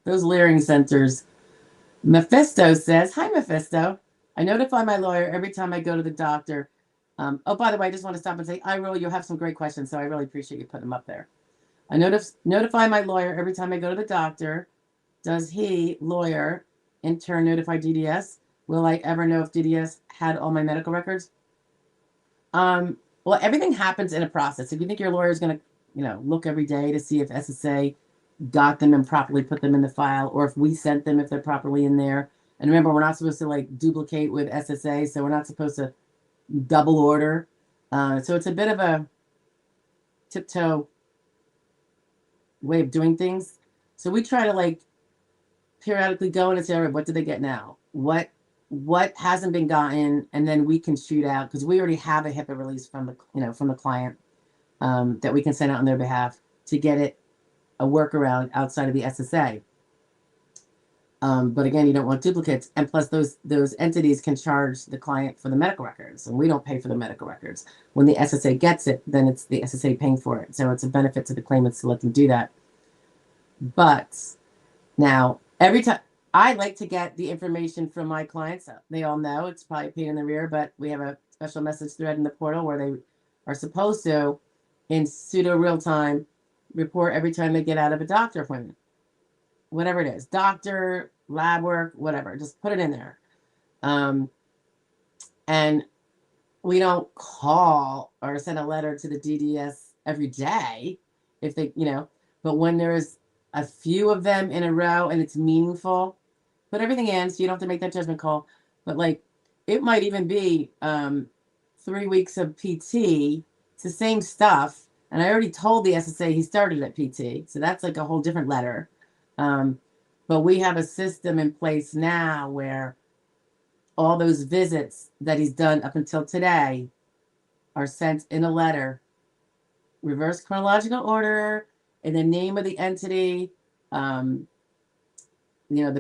Those Leering centers. Mephisto says, hi, Mephisto. I notify my lawyer every time I go to the doctor. Oh, by the way, I just want to stop and say, iRoll, you have some great questions, so I really appreciate you putting them up there. I notify my lawyer every time I go to the doctor. Does he, lawyer, in turn notify DDS? Will I ever know if DDS had all my medical records? Well, everything happens in a process. If you think your lawyer is going to, look every day to see if SSA got them and properly put them in the file, or if we sent them, if they're properly in there. And remember, we're not supposed to duplicate with SSA, so we're not supposed to double order. So it's a bit of a tiptoe way of doing things. So we try to periodically go in and say, all right, what did they get now? What hasn't been gotten, and then we can shoot out, because we already have a HIPAA release from the client that we can send out on their behalf to get it a workaround outside of the SSA. But again, you don't want duplicates. And plus those entities can charge the client for the medical records, and we don't pay for the medical records. When the SSA gets it, then it's the SSA paying for it. So it's a benefit to the claimants to let them do that. But now, every time I like to get the information from my clients, they all know it's probably a pain in the rear, but we have a special message thread in the portal where they are supposed to, in pseudo real time, report every time they get out of a doctor appointment. Whatever it is, doctor, lab work, whatever, just put it in there. And we don't call or send a letter to the DDS every day if they, but when there's a few of them in a row and it's meaningful, put everything in so you don't have to make that judgment call. But like, it might even be 3 weeks of PT. It's the same stuff. And I already told the SSA he started at PT. So that's like a whole different letter. But we have a system in place now where all those visits that he's done up until today are sent in a letter, reverse chronological order, in the name of the entity, the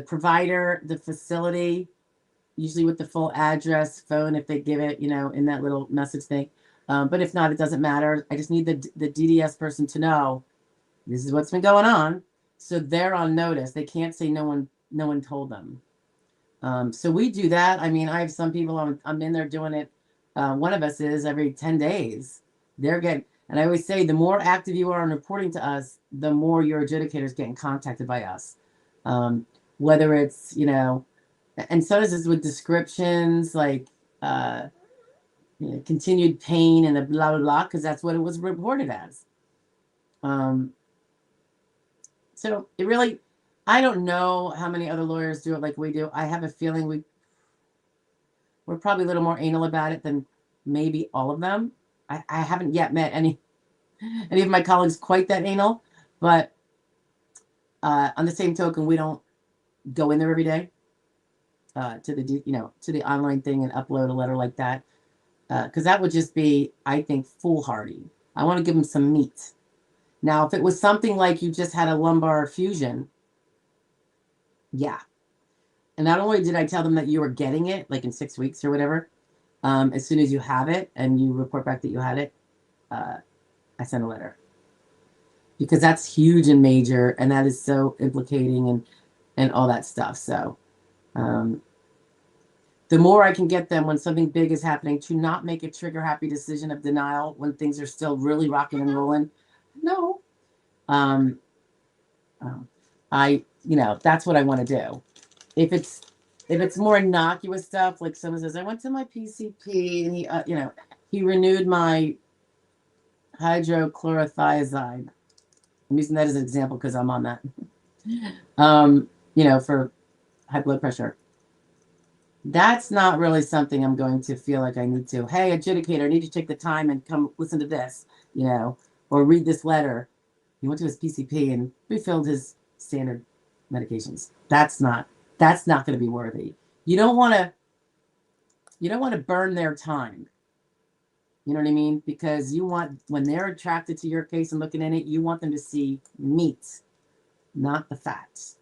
provider, the facility, usually with the full address, phone, if they give it, in that little message thing. But if not, it doesn't matter. I just need the DDS person to know this is what's been going on. So they're on notice. They can't say no one told them. So we do that. I mean, I have some people I'm in there doing it. One of us is every 10 days. And I always say the more active you are in reporting to us, the more your adjudicator is getting contacted by us. Whether it's, and so does this with descriptions like continued pain and the blah, blah, blah, because that's what it was reported as. So it really, I don't know how many other lawyers do it like we do. I have a feeling we're probably a little more anal about it than maybe all of them. I haven't yet met any of my colleagues quite that anal, but on the same token, we don't go in there every day to the online thing and upload a letter like that, because that would just be, I think, foolhardy. I want to give them some meat. Now, if it was something like you just had a lumbar fusion, yeah. And not only did I tell them that you were getting it, like in 6 weeks or whatever, as soon as you have it and you report back that you had it, I send a letter. Because that's huge and major, and that is so implicating and all that stuff. So the more I can get them when something big is happening to not make a trigger-happy decision of denial when things are still really rocking and rolling. No. That's what I want to do. If it's more innocuous stuff, like someone says, I went to my PCP and he renewed my hydrochlorothiazide. I'm using that as an example because I'm on that. For high blood pressure. That's not really something I'm going to feel like I need to. Hey, adjudicator, I need you to take the time and come listen to this, or read this letter. He went to his PCP and refilled his standard medications. That's not going to be worthy. You don't want to burn their time. You know what I mean? Because when they're attracted to your case and looking at it, you want them to see meat, not the facts.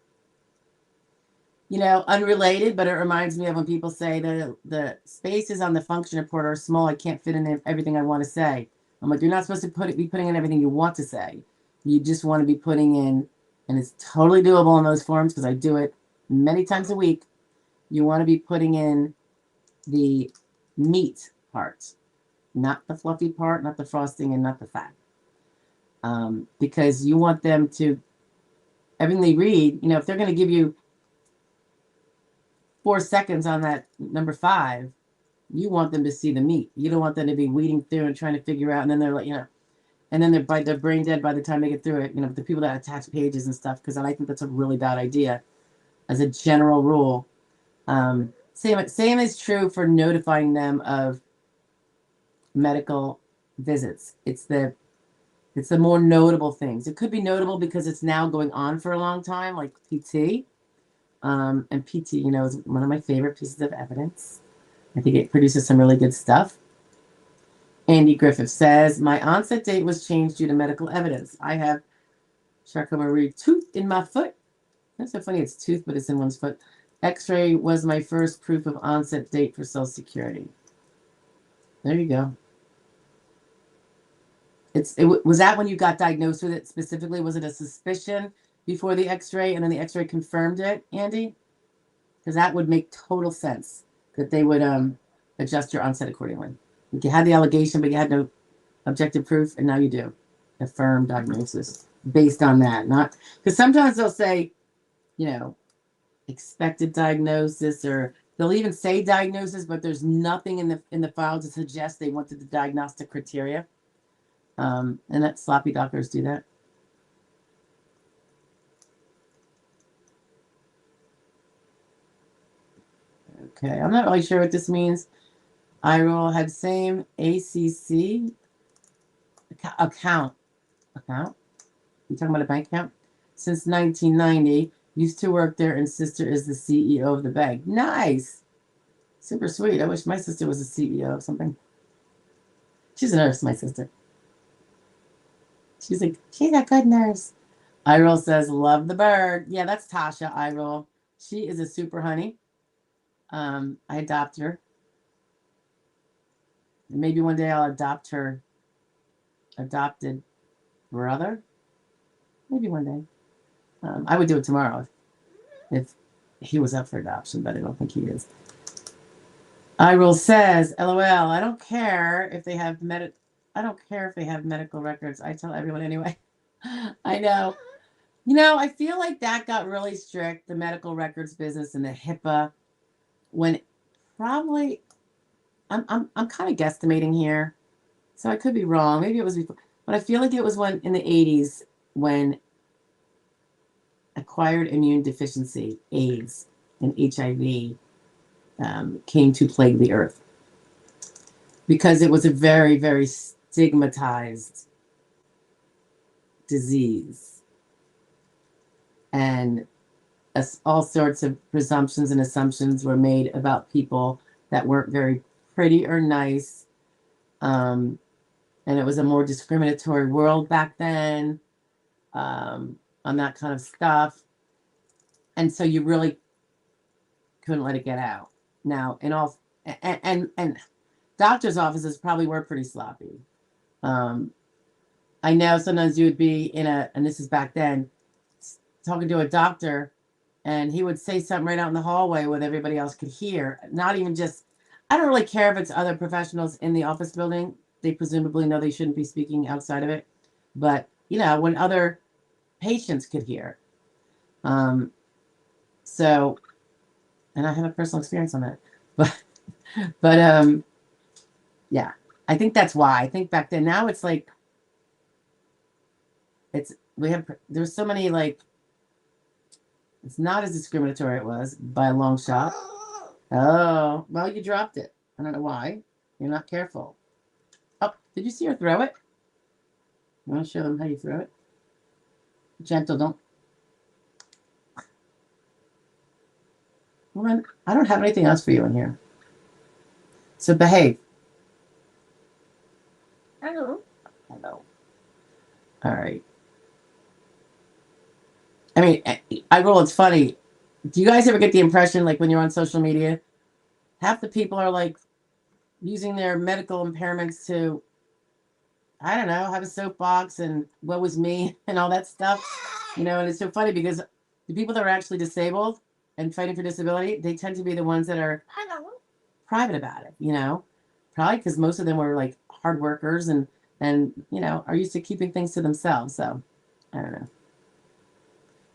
Unrelated, but it reminds me of when people say the spaces on the function report are small. I can't fit in everything I want to say. I'm like, you're not supposed to be putting in everything you want to say. You just want to be putting in, and it's totally doable in those forms because I do it many times a week. You want to be putting in the meat part, not the fluffy part, not the frosting, and not the fat. Because you want them to, everything they read, if they're going to give you 4 seconds on that number 5, you want them to see the meat. You don't want them to be weeding through and trying to figure out, and then they're like, and then they're brain dead by the time they get through it. The people that attach pages and stuff, because I think that's a really bad idea as a general rule. Same is true for notifying them of medical visits. It's the more notable things. It could be notable because it's now going on for a long time, like PT. And PT, is one of my favorite pieces of evidence. I think it produces some really good stuff. Andy Griffith says, my onset date was changed due to medical evidence. I have Sarcoma read, tooth in my foot. That's so funny. It's tooth, but it's in one's foot. X-ray was my first proof of onset date for Social Security. There you go. Was that when you got diagnosed with it specifically? Was it a suspicion before the X-ray, and then the X-ray confirmed it, Andy? Because that would make total sense that they would adjust your onset accordingly. You had the allegation, but you had no objective proof, and now you do. A firm diagnosis based on that. Not because sometimes they'll say, you know, expected diagnosis, or they'll even say diagnosis, but there's nothing in the file to suggest they wanted the diagnostic criteria. And that sloppy doctors do that. Okay, I'm not really sure what this means. iRoll had same ACC account. You talking about a bank account? Since 1990. Used to work there, and sister is the CEO of the bank. Nice. Super sweet. I wish my sister was a CEO of something. She's a nurse, my sister. She's a good nurse. iRoll says, love the bird. Yeah, that's Tasha, iRoll. She is a super honey. I adopted her. And maybe one day I'll adopt her adopted brother. Maybe one day. I would do it tomorrow if he was up for adoption, but I don't think he is. iRoll says, LOL, I don't care if they have medical records. I tell everyone anyway. I know. You know, I feel like that got really strict, the medical records business and the HIPAA, when probably I'm kind of guesstimating here, so I could be wrong. Maybe it was before, but I feel like it was when in the 80s when acquired immune deficiency, AIDS, and HIV came to plague the earth, because it was a very, very stigmatized disease, and all sorts of presumptions and assumptions were made about people that weren't very pretty or nice, and it was a more discriminatory world back then, on that kind of stuff, and so you really couldn't let it get out. Now, and doctors' offices probably were pretty sloppy. I know sometimes you would be and this is back then, talking to a doctor, and he would say something right out in the hallway where everybody else could hear. Not even just, I don't really care if it's other professionals in the office building. They presumably know they shouldn't be speaking outside of it. But, you know, when other patients could hear. So, and I have a personal experience on that. But yeah, I think that's why. I think back then, now it's like, there's so many, like, it's not as discriminatory it was by a long shot. Oh, well, you dropped it. I don't know why. You're not careful. Oh, did you see her throw it? You want to show them how you throw it? Gentle, don't. Well, I don't have anything else for you in here. So behave. Hello. All right. I mean, it's funny. Do you guys ever get the impression, like when you're on social media, half the people are like using their medical impairments to, I don't know, have a soapbox and what was me and all that stuff, you know? And it's so funny because the people that are actually disabled and fighting for disability, they tend to be the ones that are private about it, you know? Probably because most of them were like hard workers and you know, are used to keeping things to themselves. So I don't know.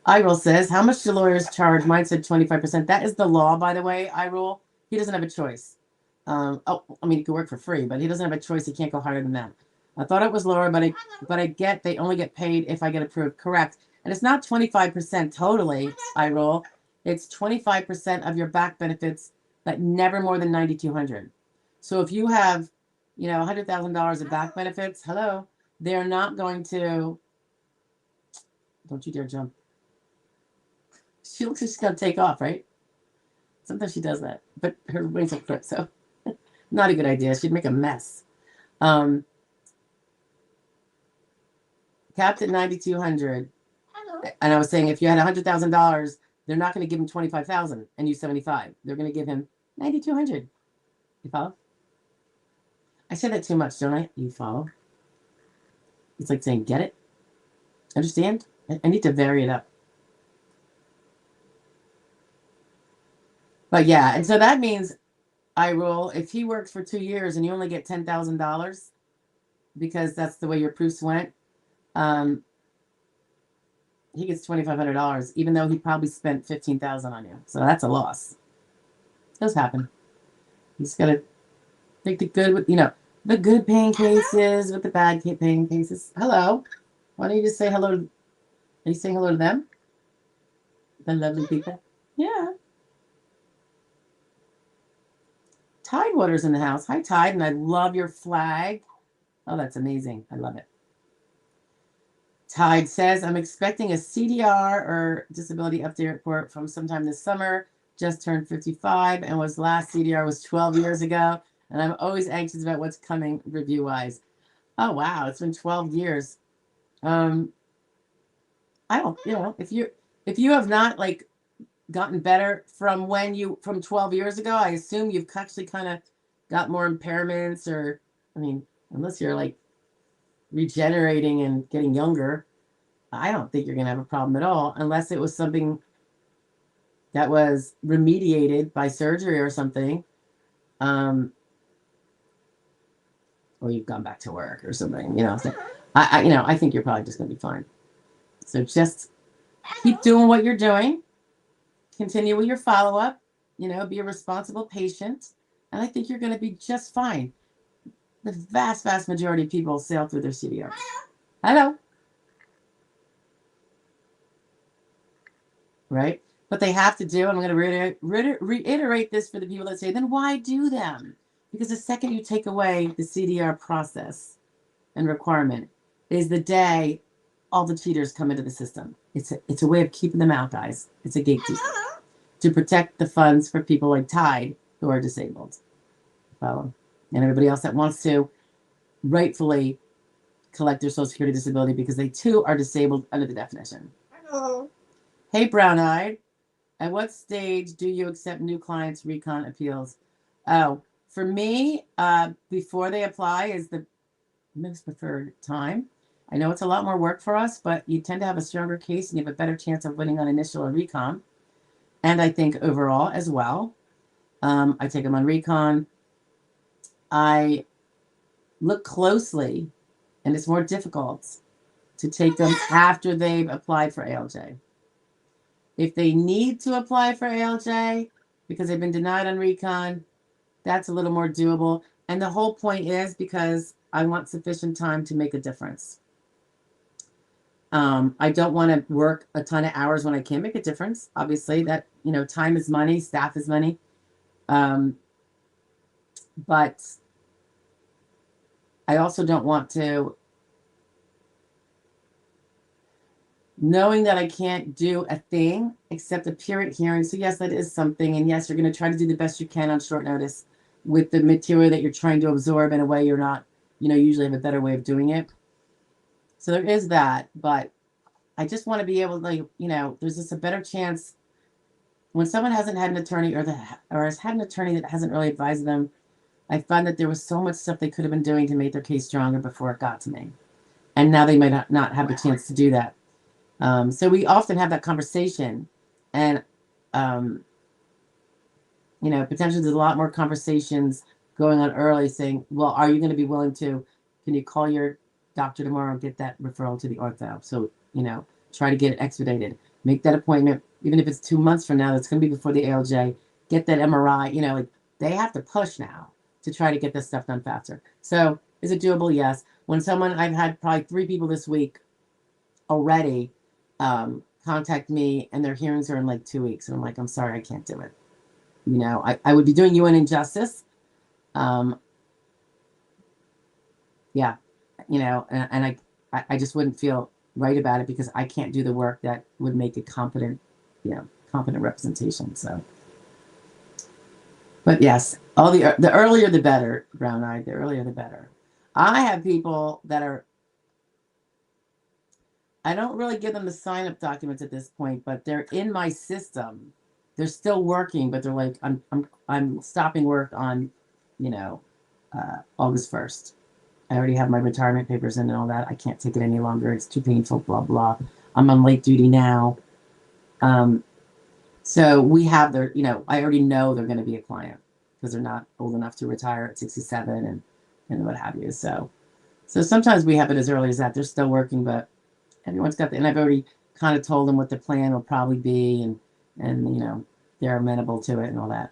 iRoll says, how much do lawyers charge? Mine said 25%. That is the law, by the way, iRoll. He doesn't have a choice. He could work for free, but he doesn't have a choice. He can't go higher than that. I thought it was lower, but I get they only get paid if I get approved. Correct. And it's not 25% totally, iRoll. It's 25% of your back benefits, but never more than $9,200. So if you have, you know, $100,000 of back benefits, hello, they're not going to, don't you dare jump. She looks like she's going to take off, right? Sometimes she does that, but her wings are crooked, so not a good idea. She'd make a mess. Capped at $9,200. And I was saying, if you had $100,000, they're not going to give him $25,000 and you 75. They're going to give him 9,200. You follow? I say that too much, don't I? You follow? It's like saying, get it? Understand? I need to vary it up. But yeah, and so that means I rule if he works for 2 years and you only get $10,000 because that's the way your proofs went, he gets $2,500, even though he probably spent $15,000 on you. So that's a loss. It does happen. You just gotta take the good with, the good paying cases with the bad paying cases. Hello. Why don't you just say hello? Are you saying hello to them? The lovely people. Yeah. Tidewater's in the house. Hi, Tide, and I love your flag. Oh, that's amazing. I love it. Tide says, I'm expecting a CDR or disability update report from sometime this summer. Just turned 55 and was last CDR was 12 years ago. And I'm always anxious about what's coming review-wise. Oh, wow. It's been 12 years. I don't, if you have not gotten better from 12 years ago, I assume you've actually kind of got more impairments or, unless you're regenerating and getting younger, I don't think you're going to have a problem at all, unless it was something that was remediated by surgery or something. Or you've gone back to work or something, So I think you're probably just going to be fine. So just keep doing what you're doing. Continue with your follow-up, be a responsible patient. And I think you're going to be just fine. The vast, vast majority of people sail through their CDRs. Hello. Right? But they have to do, I'm going to reiterate this for the people that say, then why do them? Because the second you take away the CDR process and requirement is the day all the cheaters come into the system. It's a way of keeping them out, guys. It's a gatekeeper to protect the funds for people like Tide who are disabled. Follow? And everybody else that wants to rightfully collect their Social Security disability because they too are disabled under the definition. Hello. Hey, brown-eyed. At what stage do you accept new clients' recon appeals? Oh, for me, before they apply is the most preferred time. I know it's a lot more work for us, but you tend to have a stronger case and you have a better chance of winning on initial or recon. And I think overall as well. I take them on recon. I look closely, and it's more difficult to take them after they've applied for ALJ. If they need to apply for ALJ because they've been denied on recon, that's a little more doable. And the whole point is because I want sufficient time to make a difference. I don't want to work a ton of hours when I can't make a difference. Obviously, that time is money, staff is money. But I also don't want to, knowing that I can't do a thing except appear at hearings. So yes, that is something. And yes, you're going to try to do the best you can on short notice with the material that you're trying to absorb in a way you're not, usually have a better way of doing it. So there is that, but I just want to be able to, there's just a better chance when someone hasn't had an attorney or has had an attorney that hasn't really advised them. I find that there was so much stuff they could have been doing to make their case stronger before it got to me. And now they might not have the chance to do that. So we often have that conversation, and, potentially there's a lot more conversations going on early saying, well, are you going to be willing to, can you call your doctor tomorrow and get that referral to the ortho? So, try to get it expedited, make that appointment, even if it's 2 months from now, that's going to be before the ALJ, get that MRI, they have to push now to try to get this stuff done faster. So is it doable? Yes. When I've had probably 3 people this week already contact me and their hearings are in 2 weeks. And I'm like, I'm sorry, I can't do it. I would be doing you an injustice. Yeah, and I just wouldn't feel right about it because I can't do the work that would make a competent representation. So, but yes, the earlier the better, brown-eyed, the earlier the better. I have people that are I don't really give them the sign-up documents at this point, but they're in my system. They're still working, but they're like, I'm stopping work on, you know, August 1st. I already have my retirement papers in and all that. I can't take it any longer. It's too painful, blah, blah. I'm on late duty now. So we have their, I already know they're going to be a client because they're not old enough to retire at 67 and what have you. So sometimes we have it as early as that. They're still working, but everyone's got and I've already kind of told them what the plan will probably be and they're amenable to it and all that.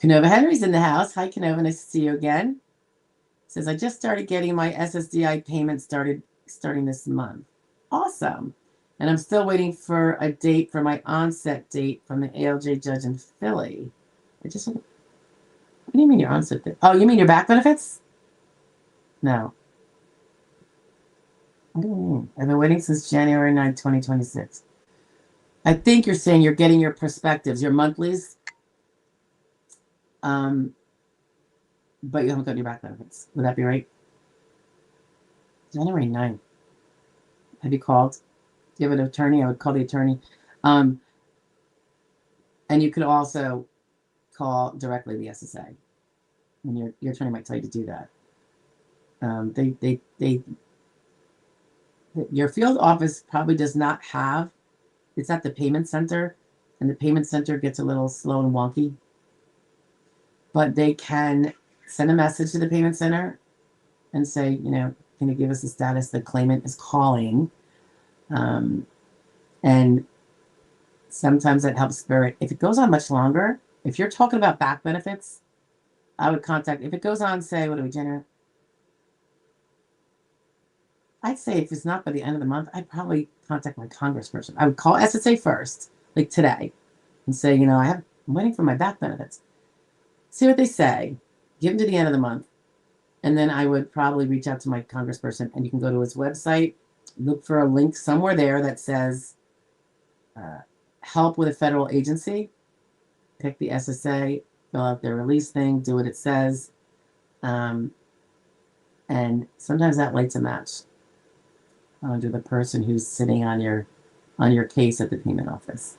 Canova Henry's in the house. Hi, Canova. Nice to see you again. Says, I just started getting my SSDI payment starting this month. Awesome. And I'm still waiting for a date for my onset date from the ALJ judge in Philly. What do you mean your onset date? Oh, you mean your back benefits? No. What do you mean? I've been waiting since January 9, 2026. I think you're saying you're getting your perspectives, your monthlies. But you haven't got your back benefits. Would that be right? January 9th. Have you called? Do you have an attorney? I would call the attorney. And you could also call directly the SSA. And your attorney might tell you to do that. Your field office probably does not have, it's at the payment center, and the payment center gets a little slow and wonky. But they can send a message to the payment center and say, can you give us the status the claimant is calling? And sometimes that helps spur it. If it goes on much longer, if you're talking about back benefits, I would contact, if it goes on, say, what are we, January? I'd say if it's not by the end of the month, I'd probably contact my congressperson. I would call SSA first, like today, and say, I'm waiting for my back benefits. See what they say. Give them to the end of the month. And then I would probably reach out to my congressperson, and you can go to his website, look for a link somewhere there that says help with a federal agency. Pick the SSA, fill out their release thing, do what it says. And sometimes that lights a match onto the person who's sitting on your case at the payment office.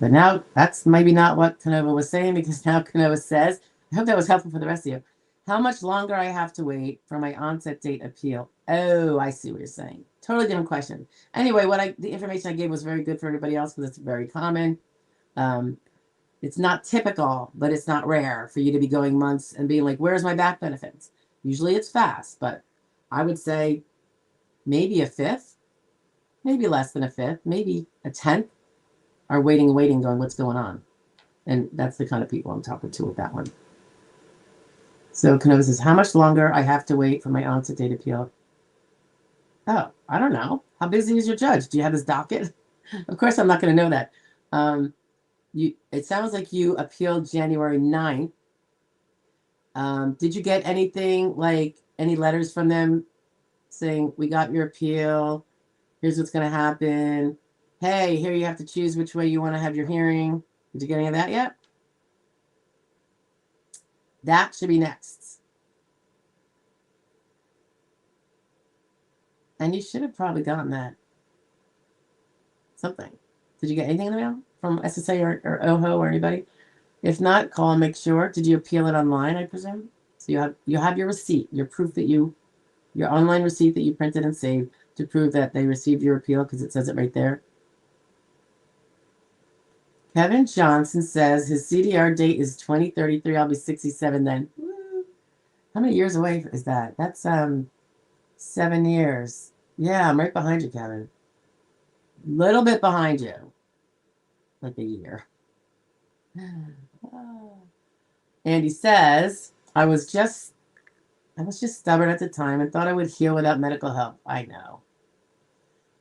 But now that's maybe not what Canova was saying, because now Canova says, I hope that was helpful for the rest of you. How much longer I have to wait for my onset date appeal? Oh, I see what you're saying. Totally different question. Anyway, the information I gave was very good for everybody else because it's very common. It's not typical, but it's not rare for you to be going months and being like, where's my back benefits? Usually it's fast, but I would say maybe a fifth, maybe less than a fifth, maybe a tenth are waiting, going, what's going on? And that's the kind of people I'm talking to with that one. So Canova says, how much longer I have to wait for my onset date appeal? Oh, I don't know. How busy is your judge? Do you have his docket? Of course, I'm not going to know that. It sounds like you appealed January 9th. Did you get anything, like any letters from them saying, we got your appeal, here's what's going to happen, hey, here you have to choose which way you want to have your hearing? Did you get any of that yet? That should be next. And you should have probably gotten that. Something. Did you get anything in the mail from SSA or OHO or anybody? If not, call and make sure. Did you appeal it online, I presume? So you have your receipt, your proof that your online receipt that you printed and saved to prove that they received your appeal, because it says it right there. Kevin Johnson says his CDR date is 2033. I'll be 67 then. How many years away is that? That's 7 years. Yeah, I'm right behind you, Kevin. Little bit behind you. Like a year. Andy says, I was just stubborn at the time and thought I would heal without medical help. I know.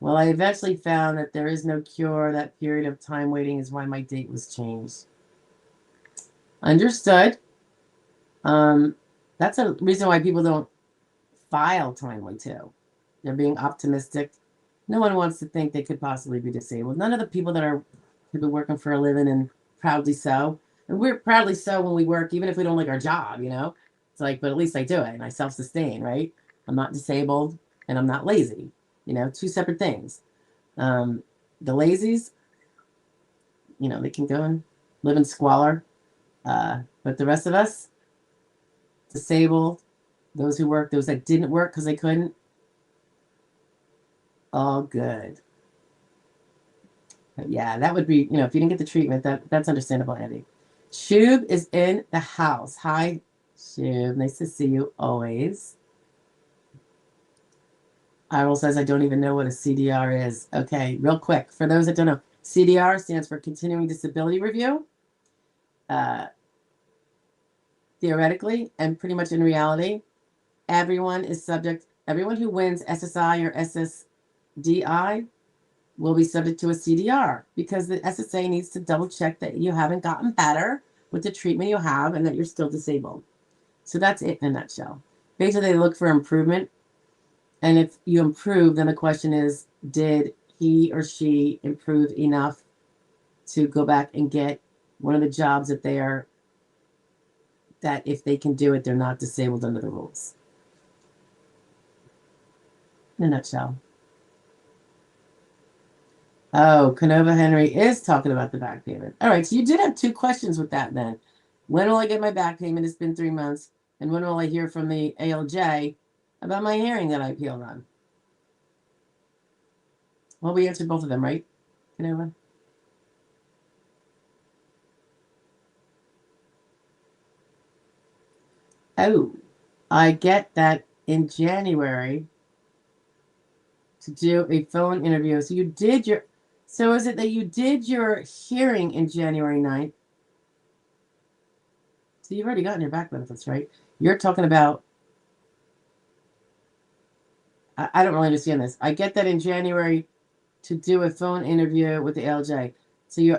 Well, I eventually found that there is no cure. That period of time waiting is why my date was changed. Understood. That's a reason why people don't file timely too. They're being optimistic. No one wants to think they could possibly be disabled. None of the people that have been working for a living, and proudly so. And we're proudly so when we work, even if we don't like our job, It's like, but at least I do it and I self-sustain, right? I'm not disabled, and I'm not lazy. You know, two separate things. The lazies, you know, they can go and live in squalor. But the rest of us, disabled, those who work, those that didn't work because they couldn't, all good. But yeah, that would be, you know, if you didn't get the treatment, that's understandable, Andy. Shub is in the house. Hi, Shub. Nice to see you always. Iral says, I don't even know what a CDR is. Okay, real quick. For those that don't know, CDR stands for Continuing Disability Review. Theoretically, and pretty much in reality, everyone who wins SSI or SSDI will be subject to a CDR because the SSA needs to double check that you haven't gotten better with the treatment you have and that you're still disabled. So that's it in a nutshell. Basically, they look for improvement. And if you improve, then the question is, did he or she improve enough to go back and get one of the jobs that if they can do it, they're not disabled under the rules. In a nutshell. Oh, Canova Henry is talking about the back payment. All right, so you did have two questions with that then. When will I get my back payment? It's been 3 months. And when will I hear from the ALJ about my hearing that I appealed on? Well, we answered both of them, right, Canova? Oh, I get that in January to do a phone interview. So you did your, so is it that you did your hearing in January 9th? So you've already gotten your back benefits, right? You're talking about, I don't really understand this. I get that in January to do a phone interview with the ALJ. So you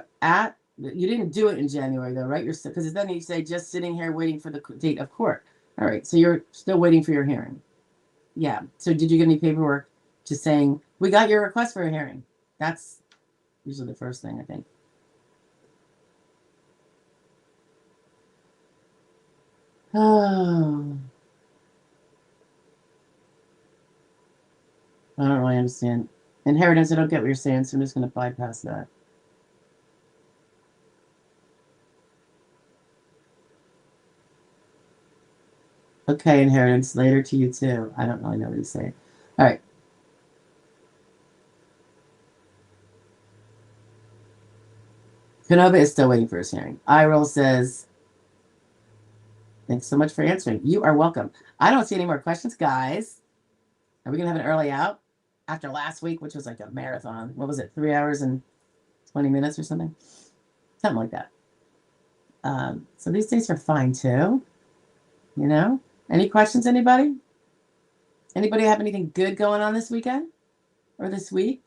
didn't do it in January though, right? Because then you say just sitting here waiting for the date of court. All right, so you're still waiting for your hearing. Yeah, so did you get any paperwork just saying, we got your request for a hearing? That's usually the first thing, I think. Oh. I don't really understand. Inheritance, I don't get what you're saying, so I'm just going to bypass that. Okay, inheritance, later to you too. I don't really know what he's saying. All right. Canova is still waiting for his hearing. Iroll says, thanks so much for answering. You are welcome. I don't see any more questions, guys. Are we going to have an early out after last week, which was like a marathon? What was it, 3 hours and 20 minutes or something? Something like that. So these days are fine too. You know? Any questions, anybody? Anybody have anything good going on this weekend or this week?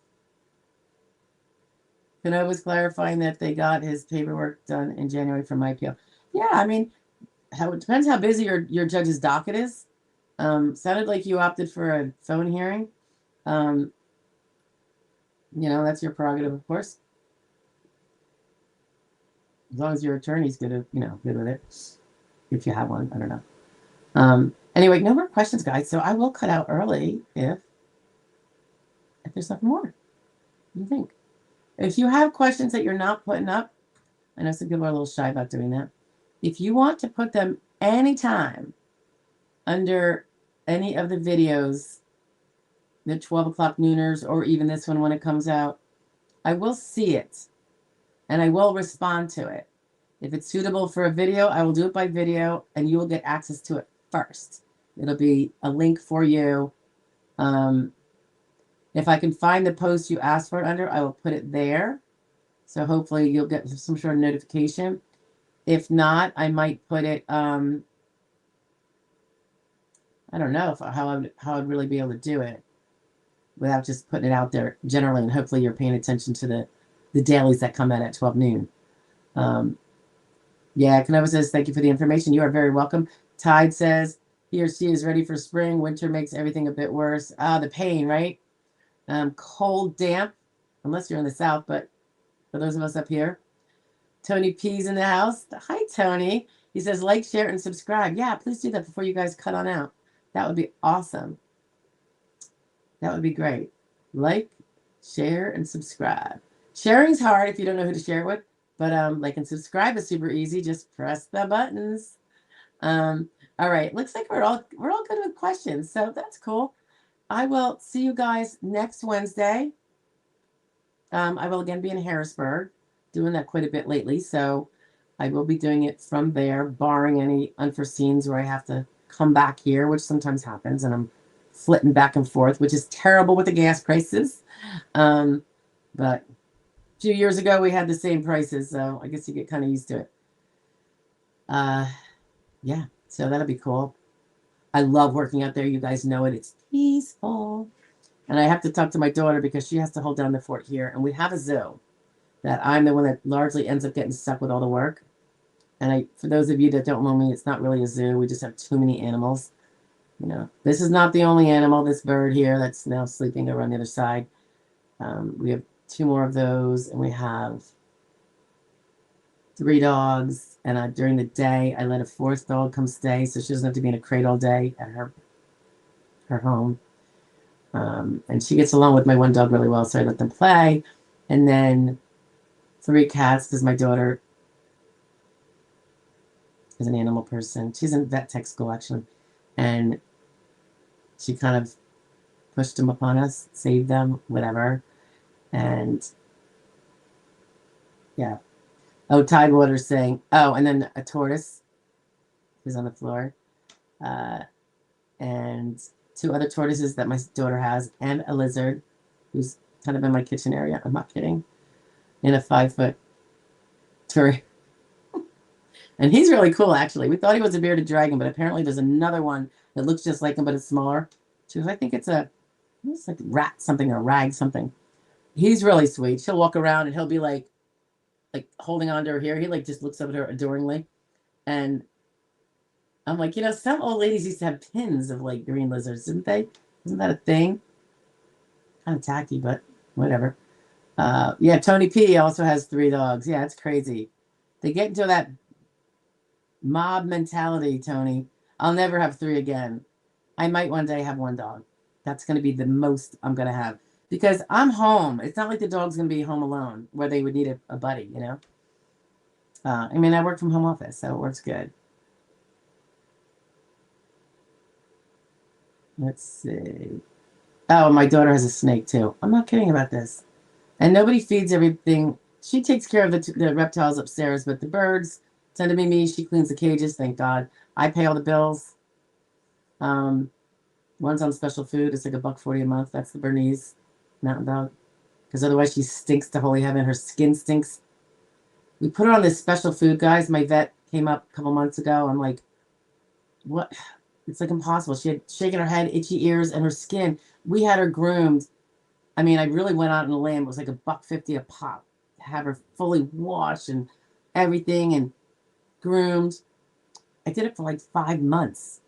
Canova's clarifying that they got his paperwork done in January for my appeal. Yeah, I mean, it depends how busy your judge's docket is. Sounded like you opted for a phone hearing. You know, that's your prerogative, of course. As long as your attorney's good with it. If you have one, I don't know. Anyway, no more questions, guys. So I will cut out early if there's nothing more. What do you think? If you have questions that you're not putting up, I know some people are a little shy about doing that. If you want to put them anytime under any of the videos, the 12 o'clock nooners, or even this one when it comes out, I will see it and I will respond to it. If it's suitable for a video, I will do it by video and you will get access to it first. It'll be a link for you. If I can find the post you asked for it under, I will put it there. So hopefully you'll get some sort of notification. If not, I might put it, I don't know how I'd really be able to do it without just putting it out there generally, and hopefully you're paying attention to the dailies that come out at 12 noon. Yeah, Canova says, thank you for the information. You are very welcome. Tide says, he or she is ready for spring. Winter makes everything a bit worse. The pain, right? Cold, damp, unless you're in the South, but for those of us up here. Tony P's in the house. Hi, Tony. He says, like, share, and subscribe. Yeah, please do that before you guys cut on out. That would be awesome. That would be great. Like, share, and subscribe. Sharing's hard if you don't know who to share it with, but like and subscribe is super easy. Just press the buttons. All right. Looks like we're all good with questions, so that's cool. I will see you guys next Wednesday. I will again be in Harrisburg, doing that quite a bit lately, so I will be doing it from there, barring any unforeseens where I have to come back here, which sometimes happens, and I'm flitting back and forth, which is terrible with the gas prices. But a few years ago we had the same prices, so I guess you get kind of used to it. Yeah, so that'll be cool. I love working out there. You guys know it. It's peaceful. And I have to talk to my daughter because she has to hold down the fort here. And we have a zoo that I'm the one that largely ends up getting stuck with all the work. And for those of you that don't know me, it's not really a zoo. We just have too many animals. You know, this is not the only animal, this bird here that's now sleeping over on the other side. We have 2 more of those, and we have 3 dogs. And during the day, I let a 4th dog come stay, so she doesn't have to be in a crate all day at her home. And she gets along with my 1 dog really well, so I let them play. And then 3 cats, because my daughter is an animal person. She's in vet tech school, actually. And she kind of pushed them upon us, saved them, whatever. And yeah. Oh, Tidewater's saying, oh, and then a tortoise is on the floor. And 2 other tortoises that my daughter has, and a lizard who's kind of in my kitchen area. I'm not kidding. In a 5-foot tree. And he's really cool, actually. We thought he was a bearded dragon, but apparently there's another one that looks just like him, but it's smaller. She goes, I think it's like rat something or rag something. He's really sweet. She'll walk around and he'll be like holding on to her hair. He like just looks up at her adoringly. And I'm like, you know, some old ladies used to have pins of like green lizards, didn't they? Isn't that a thing? Kind of tacky, but whatever. Yeah, Tony P also has 3 dogs. Yeah, it's crazy. They get into that mob mentality, Tony. I'll never have 3 again. I might one day have 1 dog. That's going to be the most I'm going to have. Because I'm home. It's not like the dog's going to be home alone where they would need a buddy, you know? I mean, I work from home office, so it works good. Let's see. Oh, my daughter has a snake, too. I'm not kidding about this. And nobody feeds everything. She takes care of the reptiles upstairs, but the birds tend to be me. She cleans the cages, thank God. I pay all the bills. One's on special food. It's like $1.40 a month. That's the Bernese mountain dog. Because otherwise she stinks to holy heaven. Her skin stinks. We put her on this special food, guys. My vet came up a couple months ago. I'm like, what? It's like impossible. She had shaken her head, itchy ears, and her skin. We had her groomed. I mean, I really went out on a limb. It was like $1.50 a pop. Have her fully washed and everything and groomed. I did it for like 5 months.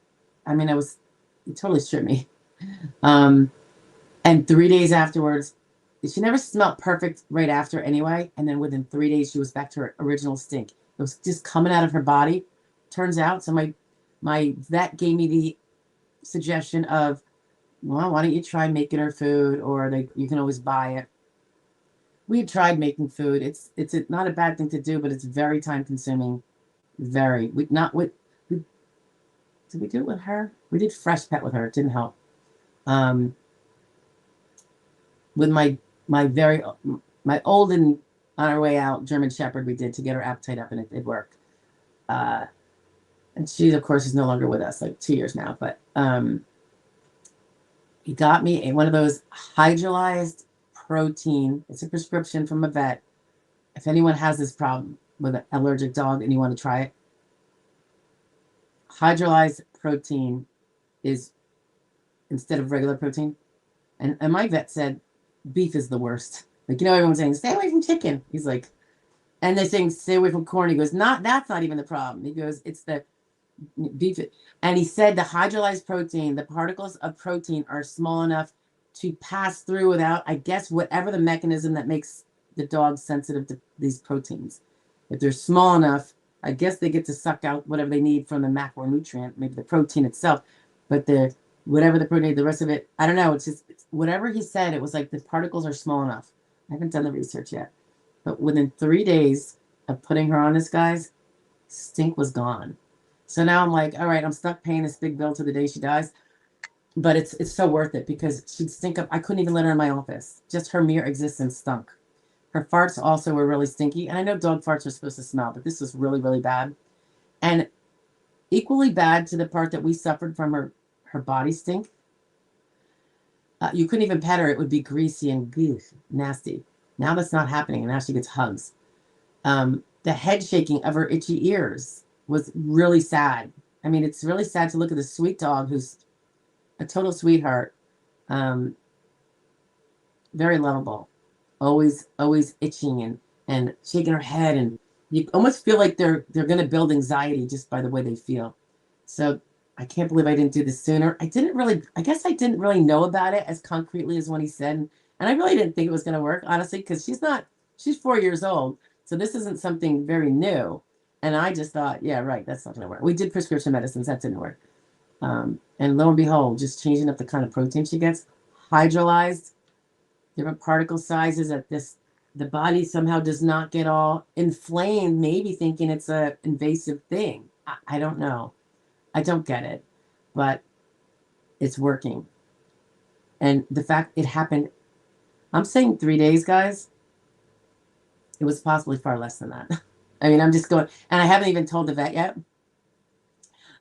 I mean, it totally stripped me. And 3 days afterwards, she never smelled perfect right after anyway. And then within 3 days, she was back to her original stink. It was just coming out of her body. Turns out, so my vet gave me the suggestion of, well, why don't you try making her food, or you can always buy it. We had tried making food. It's not a bad thing to do, but it's very time consuming. Very. Did we do it with her? We did Fresh Pet with her. It didn't help. With my old and on our way out German Shepherd, we did to get her appetite up, and it worked. And she, of course, is no longer with us, like 2 years now. But he got me one of those hydrolyzed protein. It's a prescription from a vet. If anyone has this problem with an allergic dog and you want to try it, hydrolyzed protein is instead of regular protein. And my vet said beef is the worst. Like, you know, everyone's saying, stay away from chicken. He's like, and they're saying, stay away from corn. He goes, that's not even the problem. He goes, it's the beef. And he said the hydrolyzed protein, the particles of protein are small enough to pass through without, I guess, whatever the mechanism that makes the dog sensitive to these proteins. If they're small enough, I guess they get to suck out whatever they need from the macronutrient, maybe the protein itself. But whatever the protein, the rest of it, I don't know. It's just whatever he said. It was like the particles are small enough. I haven't done the research yet, but within 3 days of putting her on this, guys, stink was gone. So now I'm like, all right, I'm stuck paying this big bill to the day she dies, but it's so worth it because she'd stink up. I couldn't even let her in my office. Just her mere existence stunk. Her farts also were really stinky, and I know dog farts are supposed to smell, but this was really, really bad. And equally bad to the part that we suffered from her body stink. You couldn't even pet her. It would be greasy and nasty. Now that's not happening, and now she gets hugs. The head shaking of her itchy ears was really sad. I mean, it's really sad to look at this sweet dog who's a total sweetheart, very lovable, always itching and shaking her head, and you almost feel like they're going to build anxiety just by the way they feel. So I can't believe I didn't do this sooner. I guess I didn't really know about it as concretely as when he said, and I really didn't think it was going to work, honestly, because she's 4 years old, so this isn't something very new. And I just thought, yeah, right, that's not going to work. We did prescription medicines, that didn't work. And lo and behold, just changing up the kind of protein she gets, hydrolyzed, different particle sizes at this, the body somehow does not get all inflamed, maybe thinking it's a invasive thing. I don't know. I don't get it, but it's working. And the fact it happened, I'm saying 3 days, guys. It was possibly far less than that. I mean, I'm just going, and I haven't even told the vet yet.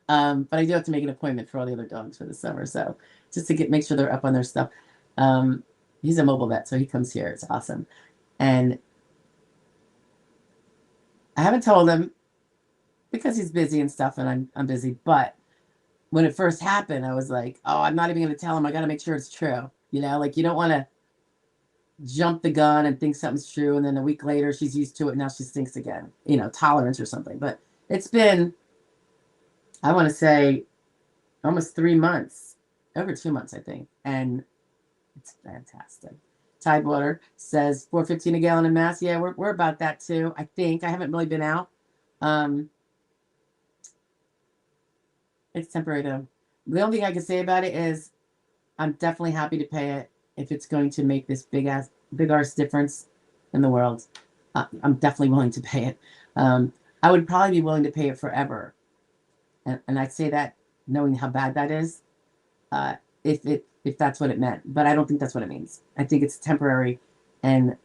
But I do have to make an appointment for all the other dogs for the summer. So just to make sure they're up on their stuff. He's a mobile vet, so he comes here. It's awesome. And I haven't told him because he's busy and stuff, and I'm busy. But when it first happened, I was like, oh, I'm not even going to tell him. I got to make sure it's true. You know, like you don't want to jump the gun and think something's true, and then a week later she's used to it and now she stinks again. You know, tolerance or something. But it's been, I want to say, almost 3 months, over 2 months, I think, and it's fantastic. Tidewater says $4.15 a gallon in Mass. Yeah, we're about that too. I think I haven't really been out. It's temporary though. The only thing I can say about it is I'm definitely happy to pay it if it's going to make this big arse difference in the world. I'm definitely willing to pay it. I would probably be willing to pay it forever, and I'd say that knowing how bad that is, if that's what it meant. But I don't think that's what it means. I think it's temporary, and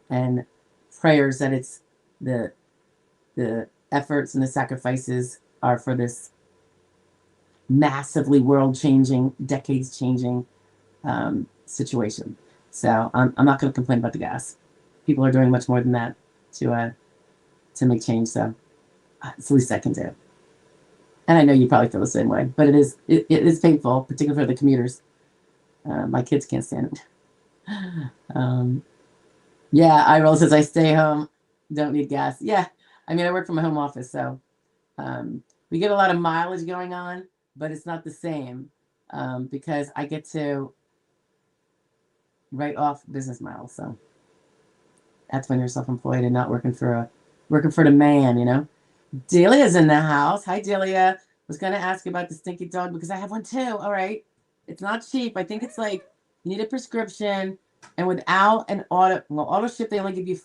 prayers that it's the efforts and the sacrifices are for this massively world-changing, decades-changing situation. So I'm not going to complain about the gas. People are doing much more than that to make change. So it's the least I can do. And I know you probably feel the same way, but it is painful, particularly for the commuters. My kids can't stand it. Yeah, Iroll says I stay home, don't need gas. Yeah, I mean I work from a home office, so we get a lot of mileage going on, but it's not the same because I get to write off business miles. So that's when you're self-employed and not working for the man, you know. Delia's in the house. Hi, Delia. Was going to ask about the stinky dog because I have one too. All right. It's not cheap. I think it's like you need a prescription, and without an auto ship, they only give you,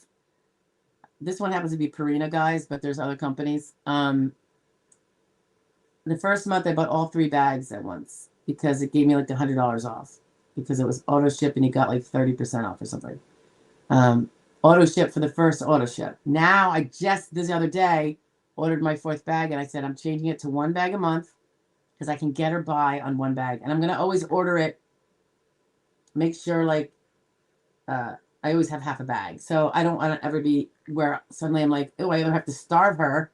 this one happens to be Purina, guys, but there's other companies. The first month I bought all 3 bags at once because it gave me like $100 off because it was auto ship and you got like 30% off or something. Auto ship for the first auto ship. Now I just this other day ordered my 4th bag and I said I'm changing it to 1 bag a month because I can get her by on 1 bag, and I'm gonna always order it. Make sure like I always have half a bag, so I don't want to ever be where suddenly I'm like, oh, I either have to starve her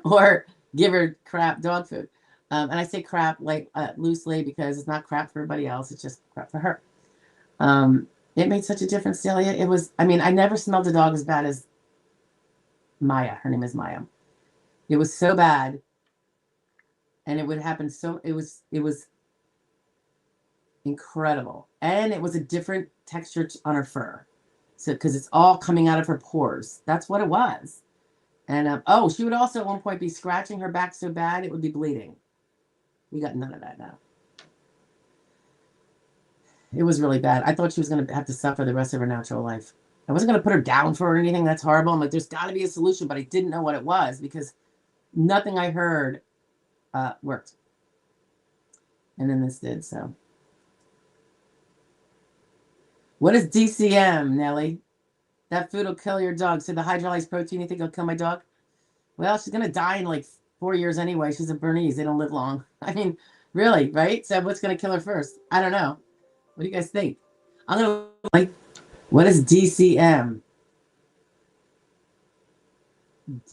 or give her crap dog food. And I say crap like loosely because it's not crap for everybody else. It's just crap for her. It made such a difference, Celia. It was, I mean, I never smelled a dog as bad as Maya. Her name is Maya. It was so bad. And it would happen so, it was incredible. And it was a different texture on her fur. So, because it's all coming out of her pores. That's what it was. And, oh, she would also at one point be scratching her back so bad it would be bleeding. We got none of that now. It was really bad. I thought she was going to have to suffer the rest of her natural life. I wasn't going to put her down for anything. That's horrible. I'm like, there's got to be a solution, but I didn't know what it was because nothing I heard worked. And then this did, so. What is DCM, Nelly? That food will kill your dog. So the hydrolyzed protein, you think it'll kill my dog? Well, she's going to die in like 4 years anyway. She's a Bernese. They don't live long. I mean, really, right? So what's going to kill her first? I don't know. What do you guys think? I'm going to like, what is DCM?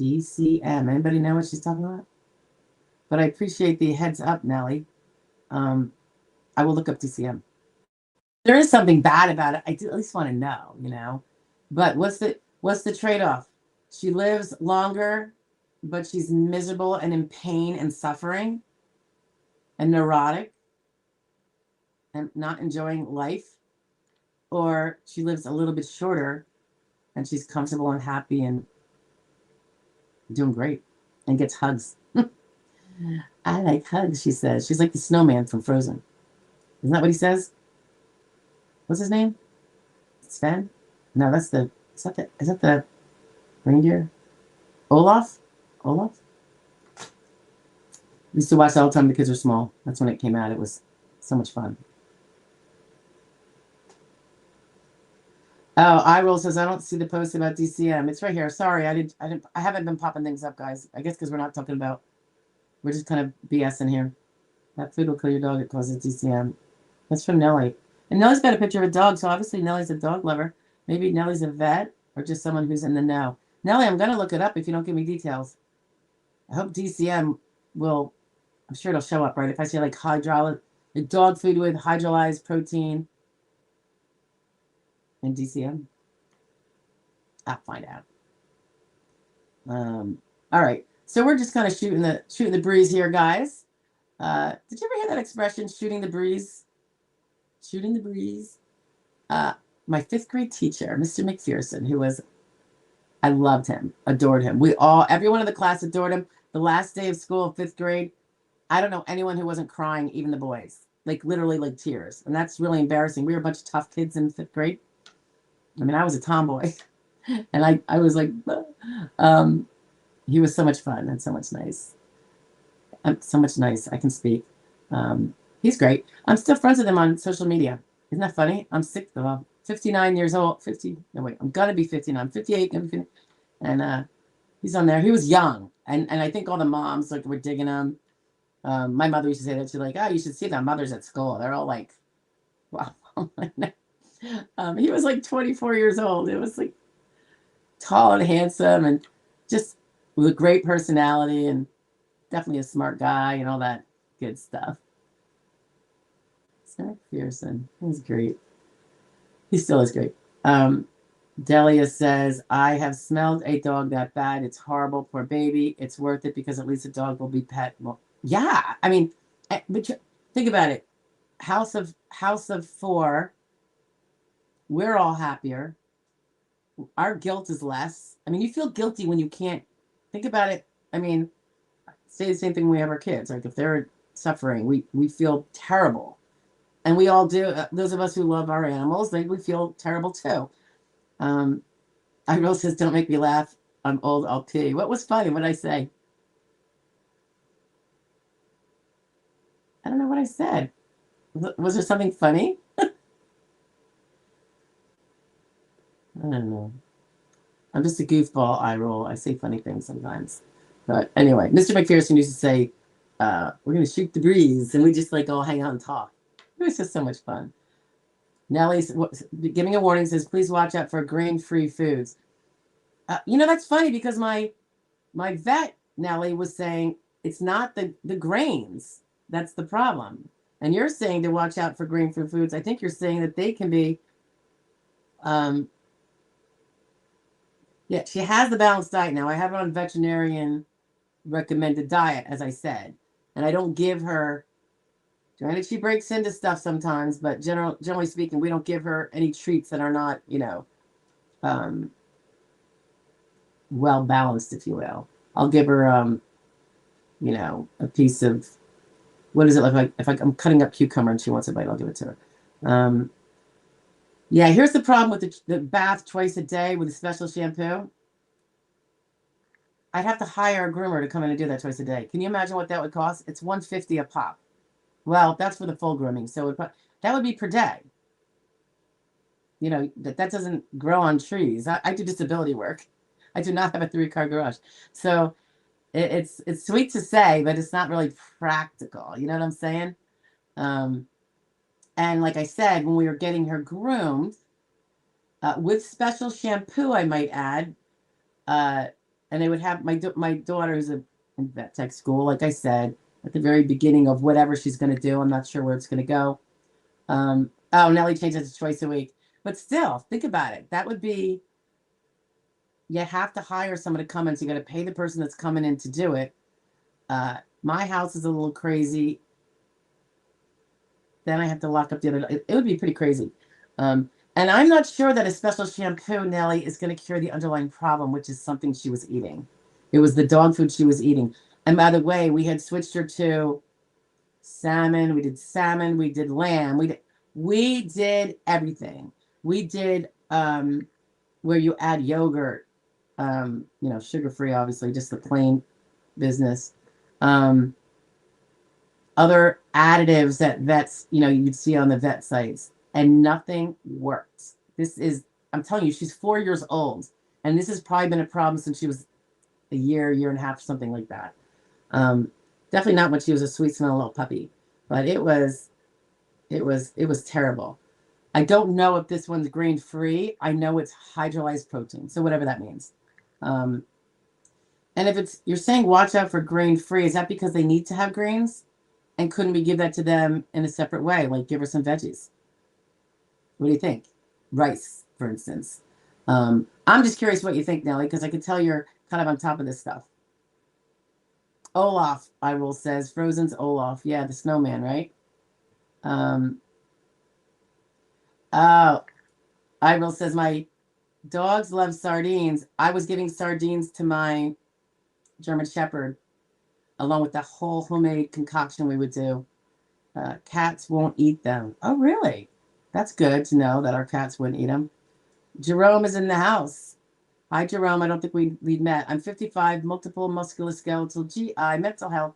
DCM. Anybody know what she's talking about? But I appreciate the heads up, Nelly. I will look up DCM. There is something bad about it. I do at least want to know, you know. But what's the trade-off? She lives longer, but she's miserable and in pain and suffering and neurotic and not enjoying life. Or she lives a little bit shorter and she's comfortable and happy and doing great and gets hugs. I like hugs, she says. She's like the snowman from Frozen. Isn't that what he says? What's his name? Sven? No, is that the reindeer? Olaf? Olaf? We used to watch that all the time. The kids were small. That's when it came out. It was so much fun. Oh, iRoll says I don't see the post about DCM. It's right here. Sorry, I haven't been popping things up, guys. I guess because we're not talking about. We're just kind of BSing here. That food will kill your dog. It causes DCM. That's from Nelly. And Nellie's got a picture of a dog, so obviously Nellie's a dog lover. Maybe Nellie's a vet or just someone who's in the know. Nellie, I'm going to look it up if you don't give me details. I hope DCM will, I'm sure it'll show up, right? If I say like dog food with hydrolyzed protein and DCM, I'll find out. All right. So we're just kind of shooting the breeze here, guys. Did you ever hear that expression, shooting the breeze? Shooting the breeze. My 5th grade teacher, Mr. McPherson, I loved him, adored him. Everyone in the class adored him. The last day of school, 5th grade, I don't know anyone who wasn't crying, even the boys, like literally like tears. And that's really embarrassing. We were a bunch of tough kids in 5th grade. I mean, I was a tomboy and I was like, he was so much fun and so much nice. So much nice. I can speak. He's great. I'm still friends with him on social media. Isn't that funny? I'm 59 years old. I'm gonna be 59. I'm 58. And he's on there. He was young, and I think all the moms were digging him. My mother used to say that. She's like, "Oh, you should see their mothers at school. They're all like, wow." He was like 24 years old. It was like tall and handsome, and just with a great personality, and definitely a smart guy, and all that good stuff. McPherson. He's great. He still is great. Delia says, I have smelled a dog that bad. It's horrible. Poor baby. It's worth it because at least a dog will be pet. Well, yeah. I mean, but think about it. House of 4. We're all happier. Our guilt is less. I mean, you feel guilty when you can't think about it. I mean, say the same thing when we have our kids. Like if they're suffering, we feel terrible. And we all do. Those of us who love our animals, we feel terrible too. Iroll says, don't make me laugh. I'm old, I'll pee. What was funny? What did I say? I don't know what I said. Was there something funny? I don't know. I'm just a goofball, Iroll. I say funny things sometimes. But anyway, Mr. McPherson used to say, we're going to shoot the breeze. And we just all hang out and talk. It was just so much fun. Nellie's giving a warning, says, please watch out for grain-free foods. That's funny because my vet, Nellie, was saying it's not the grains that's the problem. And you're saying to watch out for grain-free foods. I think you're saying that they can be, yeah, she has the balanced diet now. I have it on veterinarian recommended diet, as I said. And I don't give her, granted, she breaks into stuff sometimes, but generally speaking, we don't give her any treats that are not, well balanced, if you will. I'll give her, a piece of, what is it like? If I'm cutting up cucumber and she wants a bite, I'll give it to her. Yeah, here's the problem with the bath twice a day with a special shampoo. I'd have to hire a groomer to come in and do that twice a day. Can you imagine what that would cost? It's $150 a pop. Well, that's for the full grooming, so that would be per day. You know, that doesn't grow on trees. I do disability work. I do not have a 3-car garage. So it's sweet to say, but it's not really practical. You know what I'm saying? And like I said, when we were getting her groomed, with special shampoo, I might add, and they would have my daughter who's in vet tech school, like I said, at the very beginning of whatever she's going to do. I'm not sure where it's going to go. Oh, Nellie changed it to twice a week. But still, think about it. That would be, you have to hire someone to come in, so you got to pay the person that's coming in to do it. My house is a little crazy. Then I have to lock up the other. It would be pretty crazy. And I'm not sure that a special shampoo, Nellie, is going to cure the underlying problem, which is something she was eating. It was the dog food she was eating. And by the way, we had switched her to salmon. We did salmon. We did lamb. We did everything. We did where you add yogurt, you know, sugar-free, obviously, just the plain business. Other additives that vets, you know, you'd see on the vet sites, and nothing works. This is, I'm telling you, she's 4 years old, and this has probably been a problem since she was a year and a half, something like that. Definitely not when she was a sweet smelling little puppy, but it was terrible. I don't know if this one's grain-free. I know it's hydrolyzed protein, so whatever that means. And if you're saying watch out for grain-free, is that because they need to have grains? And couldn't we give that to them in a separate way, like give her some veggies? What do you think? Rice, for instance. I'm just curious what you think, Nellie, because I can tell you're kind of on top of this stuff. Olaf, I will says, Frozen's Olaf. Yeah, the snowman, right? Oh, I will says, my dogs love sardines. I was giving sardines to my German Shepherd, along with the whole homemade concoction we would do. Cats won't eat them. Oh, really? That's good to know that our cats wouldn't eat them. Jerome is in the house. Hi, Jerome. I don't think we'd met. I'm 55, multiple musculoskeletal, GI, mental health,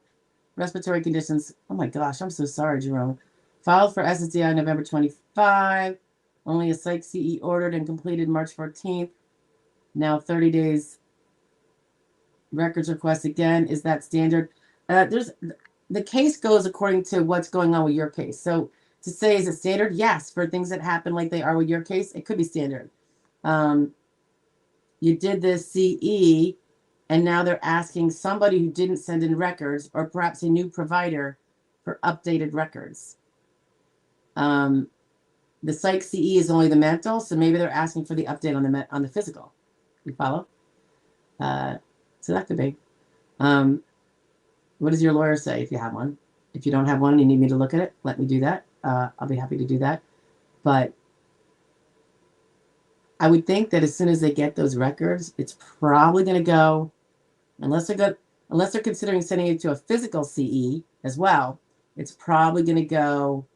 respiratory conditions. Oh, my gosh. I'm so sorry, Jerome. Filed for SSD on November 25. Only a psych CE ordered and completed March 14th. Now 30 days. Records request again. Is that standard? The case goes according to what's going on with your case. So to say, is it standard? Yes. For things that happen like they are with your case, it could be standard. You did this CE, and now they're asking somebody who didn't send in records, or perhaps a new provider, for updated records. The psych CE is only the mental, so maybe they're asking for the update on the physical. You follow? So that could be. What does your lawyer say if you have one? If you don't have one and you need me to look at it, let me do that. I'll be happy to do that. But I would think that as soon as they get those records, it's probably going to go, unless they're considering sending it to a physical CE as well, it's probably going to go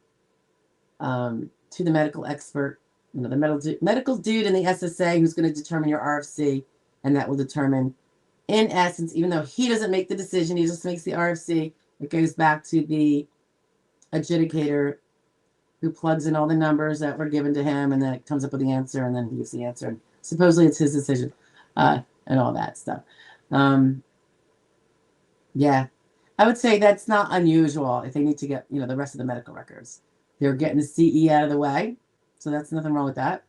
to the medical expert, you know, the medical dude in the SSA who's going to determine your RFC, and that will determine, in essence, even though he doesn't make the decision, he just makes the RFC, it goes back to the adjudicator who plugs in all the numbers that were given to him, and then it comes up with the answer, and then he gives the answer. And supposedly it's his decision, and all that stuff. Yeah, I would say that's not unusual if they need to get, you know, the rest of the medical records. They're getting the CE out of the way, so that's nothing wrong with that.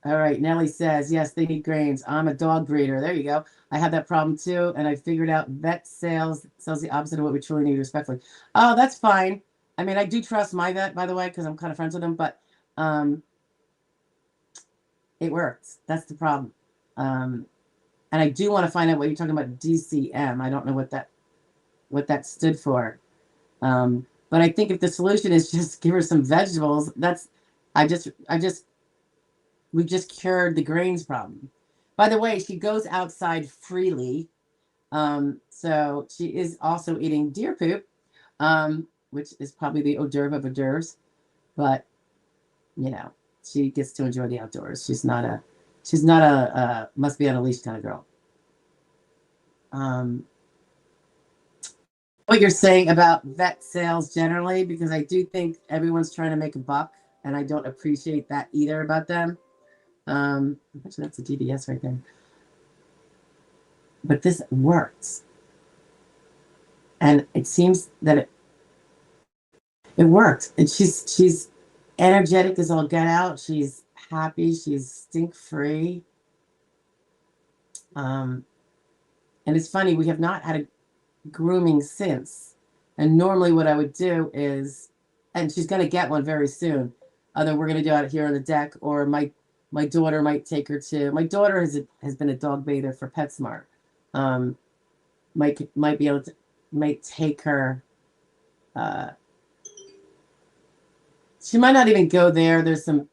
All right, Nellie says, yes, they need grains. I'm a dog breeder. There you go. I have that problem too, and I figured out vet sells the opposite of what we truly need, respectfully. Oh, that's fine. I mean, I do trust my vet, by the way, because I'm kind of friends with him, but it works. That's the problem. And I do want to find out what you're talking about, DCM. I don't know what that stood for. But I think if the solution is just give her some vegetables, we've just cured the grains problem. By the way, she goes outside freely. So she is also eating deer poop. which is probably the hors d'oeuvre of hors d'oeuvres. But, you know, she gets to enjoy the outdoors. She's not a must be on a leash kind of girl. What you're saying about vet sales generally, because I do think everyone's trying to make a buck, and I don't appreciate that either about them. Actually, that's a DDS right there. But this works. And it seems that it worked. And she's energetic as all get out. She's happy. She's stink free. And it's funny, we have not had a grooming since. And normally what I would do is, and she's going to get one very soon. Either we're going to do it here on the deck, or my daughter might take her to. My daughter has been a dog bather for PetSmart. Might be able to take her. She might not even go there. There's some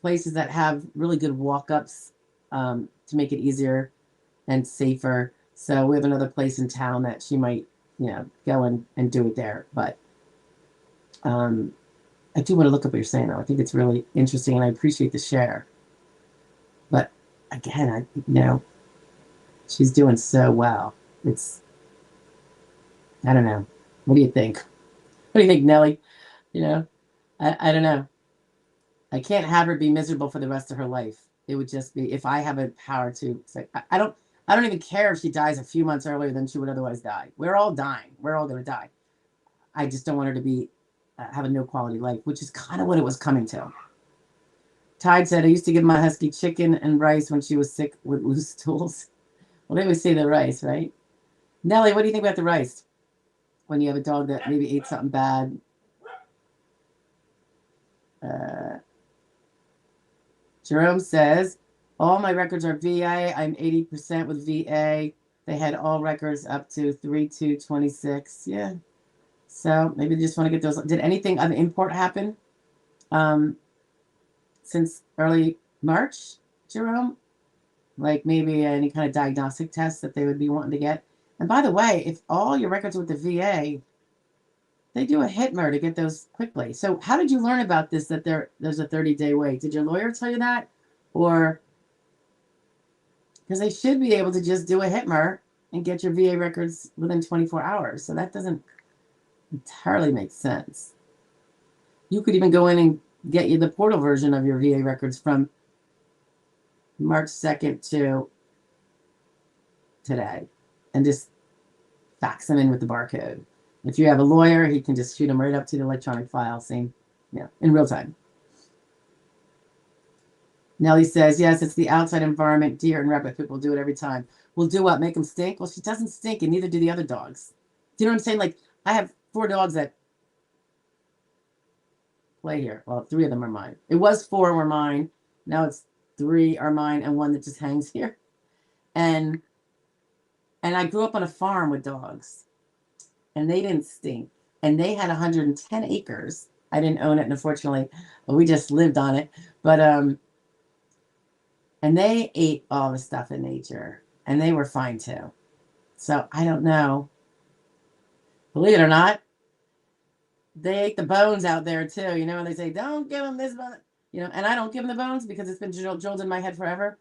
places that have really good walk-ups to make it easier and safer. So we have another place in town that she might, go and do it there. But I do want to look up what you're saying, though. I think it's really interesting, and I appreciate the share. But again, she's doing so well. I don't know. What do you think? What do you think, Nellie? I don't know. I can't have her be miserable for the rest of her life. It would just be, if I have a power to say, I don't even care if she dies a few months earlier than she would otherwise die. We're all dying. We're all going to die. I just don't want her to be have a no quality life, which is kind of what it was coming to. Tide said, I used to give my husky chicken and rice when she was sick with loose stools. Well, they always say the rice, right? Nellie, what do you think about the rice? When you have a dog that maybe ate something bad. Jerome says, all my records are VA. I'm 80% with VA. They had all records up to 3/2/26. Yeah. So maybe they just want to get those. Did anything of import happen since early March, Jerome? Like maybe any kind of diagnostic test that they would be wanting to get. And by the way, if all your records with the VA, they do a HITMR to get those quickly. So how did you learn about this, that there's a 30-day wait? Did your lawyer tell you that? Or because they should be able to just do a HITMR and get your VA records within 24 hours. So that doesn't entirely make sense. You could even go in and get you the portal version of your VA records from March 2nd to today and just fax them in with the barcode. If you have a lawyer, he can just shoot them right up to the electronic file, in real time. Nellie says, yes, it's the outside environment. Deer and rabbit people do it every time. We'll do what? Make them stink? Well, she doesn't stink, and neither do the other dogs. Do you know what I'm saying? Like, I have 4 dogs that play here. Well, 3 of them are mine. It was 4 were mine. Now it's 3 are mine and 1 that just hangs here. And I grew up on a farm with dogs, and they didn't stink. And they had 110 acres. I didn't own it, and unfortunately, we just lived on it. But and they ate all the stuff in nature, and they were fine too. So I don't know. Believe it or not, they ate the bones out there too. And they say, don't give them this bone. And I don't give them the bones because it's been drilled in my head forever.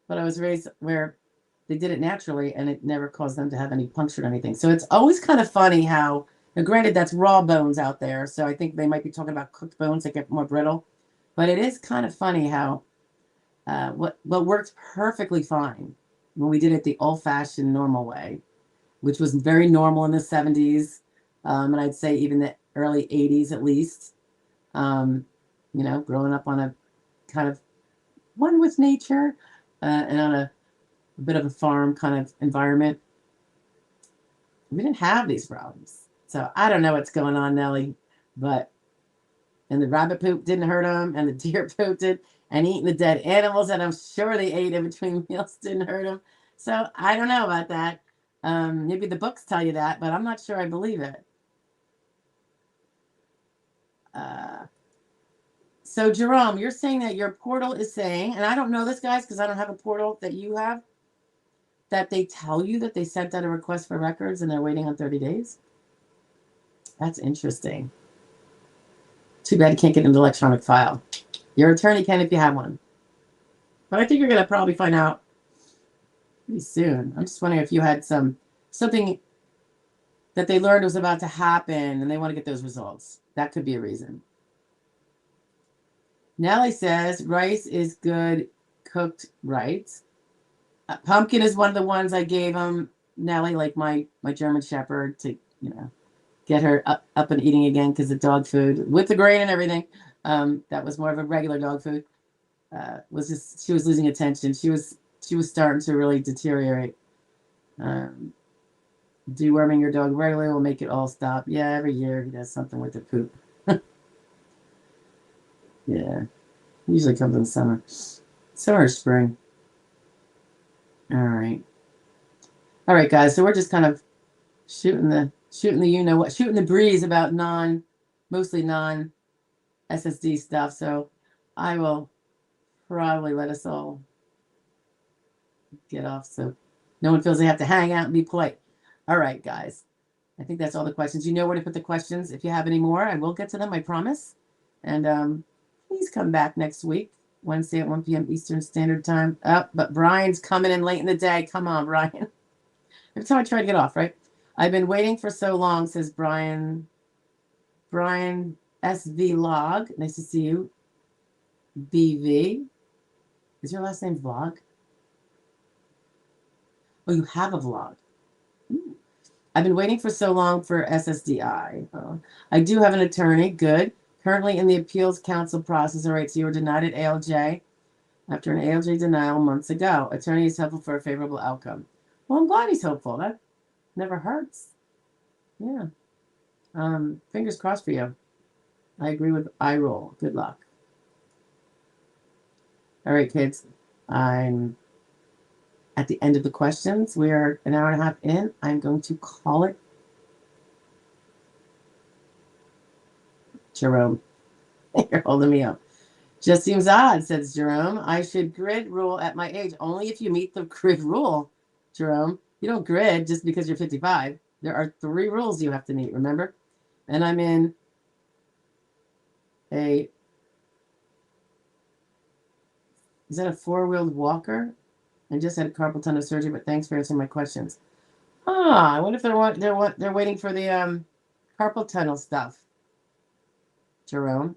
But I was raised where they did it naturally, and it never caused them to have any puncture or anything. So it's always kind of funny how, now granted, that's raw bones out there. So I think they might be talking about cooked bones that get more brittle. But it is kind of funny how what worked perfectly fine when we did it the old-fashioned normal way, which was very normal in the 70s, and I'd say even the early 80s at least. Growing up on a kind of one with nature and on a bit of a farm kind of environment, we didn't have these problems. So I don't know what's going on, Nellie, and the rabbit poop didn't hurt them, and the deer poop did, and eating the dead animals that I'm sure they ate in between meals didn't hurt them. So I don't know about that. Maybe the books tell you that, but I'm not sure I believe it. So Jerome, you're saying that your portal is saying, and I don't know this, guys, because I don't have a portal that you have, that they tell you that they sent out a request for records and they're waiting on 30 days? That's interesting. Too bad you can't get an electronic file. Your attorney can if you have one. But I think you're going to probably find out pretty soon. I'm just wondering if you had something that they learned was about to happen and they want to get those results. That could be a reason. Nellie says rice is good cooked right. Pumpkin is one of the ones I gave him, Nellie, like my German Shepherd, to, you know, get her up and eating again, because the dog food with the grain and everything, that was more of a regular dog food. She was losing attention. She was starting to really deteriorate. Deworming your dog regularly will make it all stop. Yeah, every year he does something with the poop. Yeah, usually comes in summer or spring. All right, guys. So we're just kind of shooting the shooting the breeze about mostly non SSD stuff. So I will probably let us all get off so no one feels they have to hang out and be polite. All right, guys. I think that's all the questions. You know where to put the questions. If you have any more, I will get to them, I promise. And please come back next week, Wednesday at 1 p.m. Eastern Standard Time. But Brian's coming in late in the day. Come on, Brian. Every time I try to get off, right? I've been waiting for so long, says Brian. Brian SV Log. Nice to see you. BV. Is your last name Vlog? Oh, you have a vlog. Ooh. I've been waiting for so long for SSDI. I do have an attorney. Good. Currently in the appeals counsel process. All right, so you were denied at ALJ after an ALJ denial months ago. Attorney is hopeful for a favorable outcome. Well, I'm glad he's hopeful. That never hurts. Yeah. Fingers crossed for you. I agree with eye roll. Good luck. All right, kids. I'm at the end of the questions. We are an hour and a half in. I'm going to call it. Jerome, you're holding me up. Just seems odd, says Jerome. I should grid rule at my age. Only if you meet the grid rule, Jerome. You don't grid just because you're 55. There are 3 rules you have to meet, remember? And I'm in is that a 4-wheeled walker? I just had a carpal tunnel surgery, but thanks for answering my questions. I wonder if they're waiting for the carpal tunnel stuff. Jerome,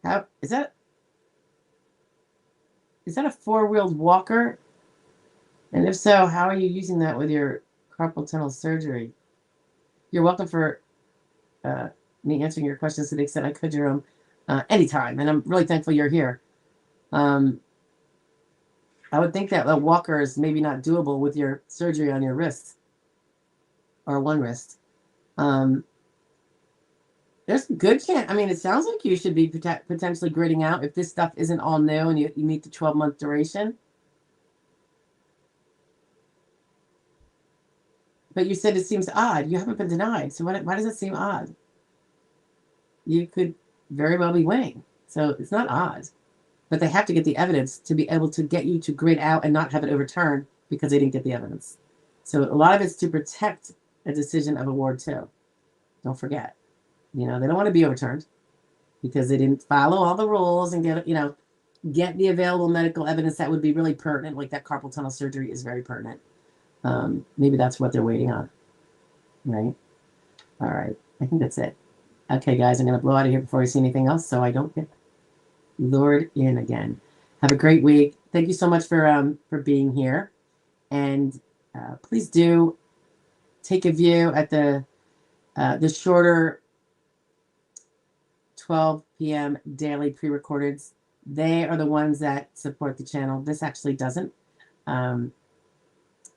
how is that a 4-wheeled walker? And if so, how are you using that with your carpal tunnel surgery? You're welcome for me answering your questions to the extent I could, Jerome, anytime. And I'm really thankful you're here. I would think that a walker is maybe not doable with your surgery on your wrist or one wrist. There's good chance. I mean, it sounds like you should be potentially gridding out if this stuff isn't all new and you meet the 12-month duration. But you said it seems odd. You haven't been denied. So why does it seem odd? You could very well be winning. So it's not odd. But they have to get the evidence to be able to get you to grid out and not have it overturned because they didn't get the evidence. So a lot of it's to protect a decision of award too. Don't forget. You know, they don't want to be overturned because they didn't follow all the rules and get the available medical evidence that would be really pertinent, like that carpal tunnel surgery is very pertinent. Maybe that's what they're waiting on, right? All right, I think that's it. Okay, guys, I'm going to blow out of here before I see anything else so I don't get lured in again. Have a great week. Thank you so much for being here. And please do take a view at the shorter 12 p.m. daily pre-recordeds. They are the ones that support the channel. This actually doesn't.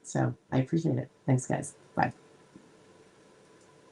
So I appreciate it. Thanks, guys.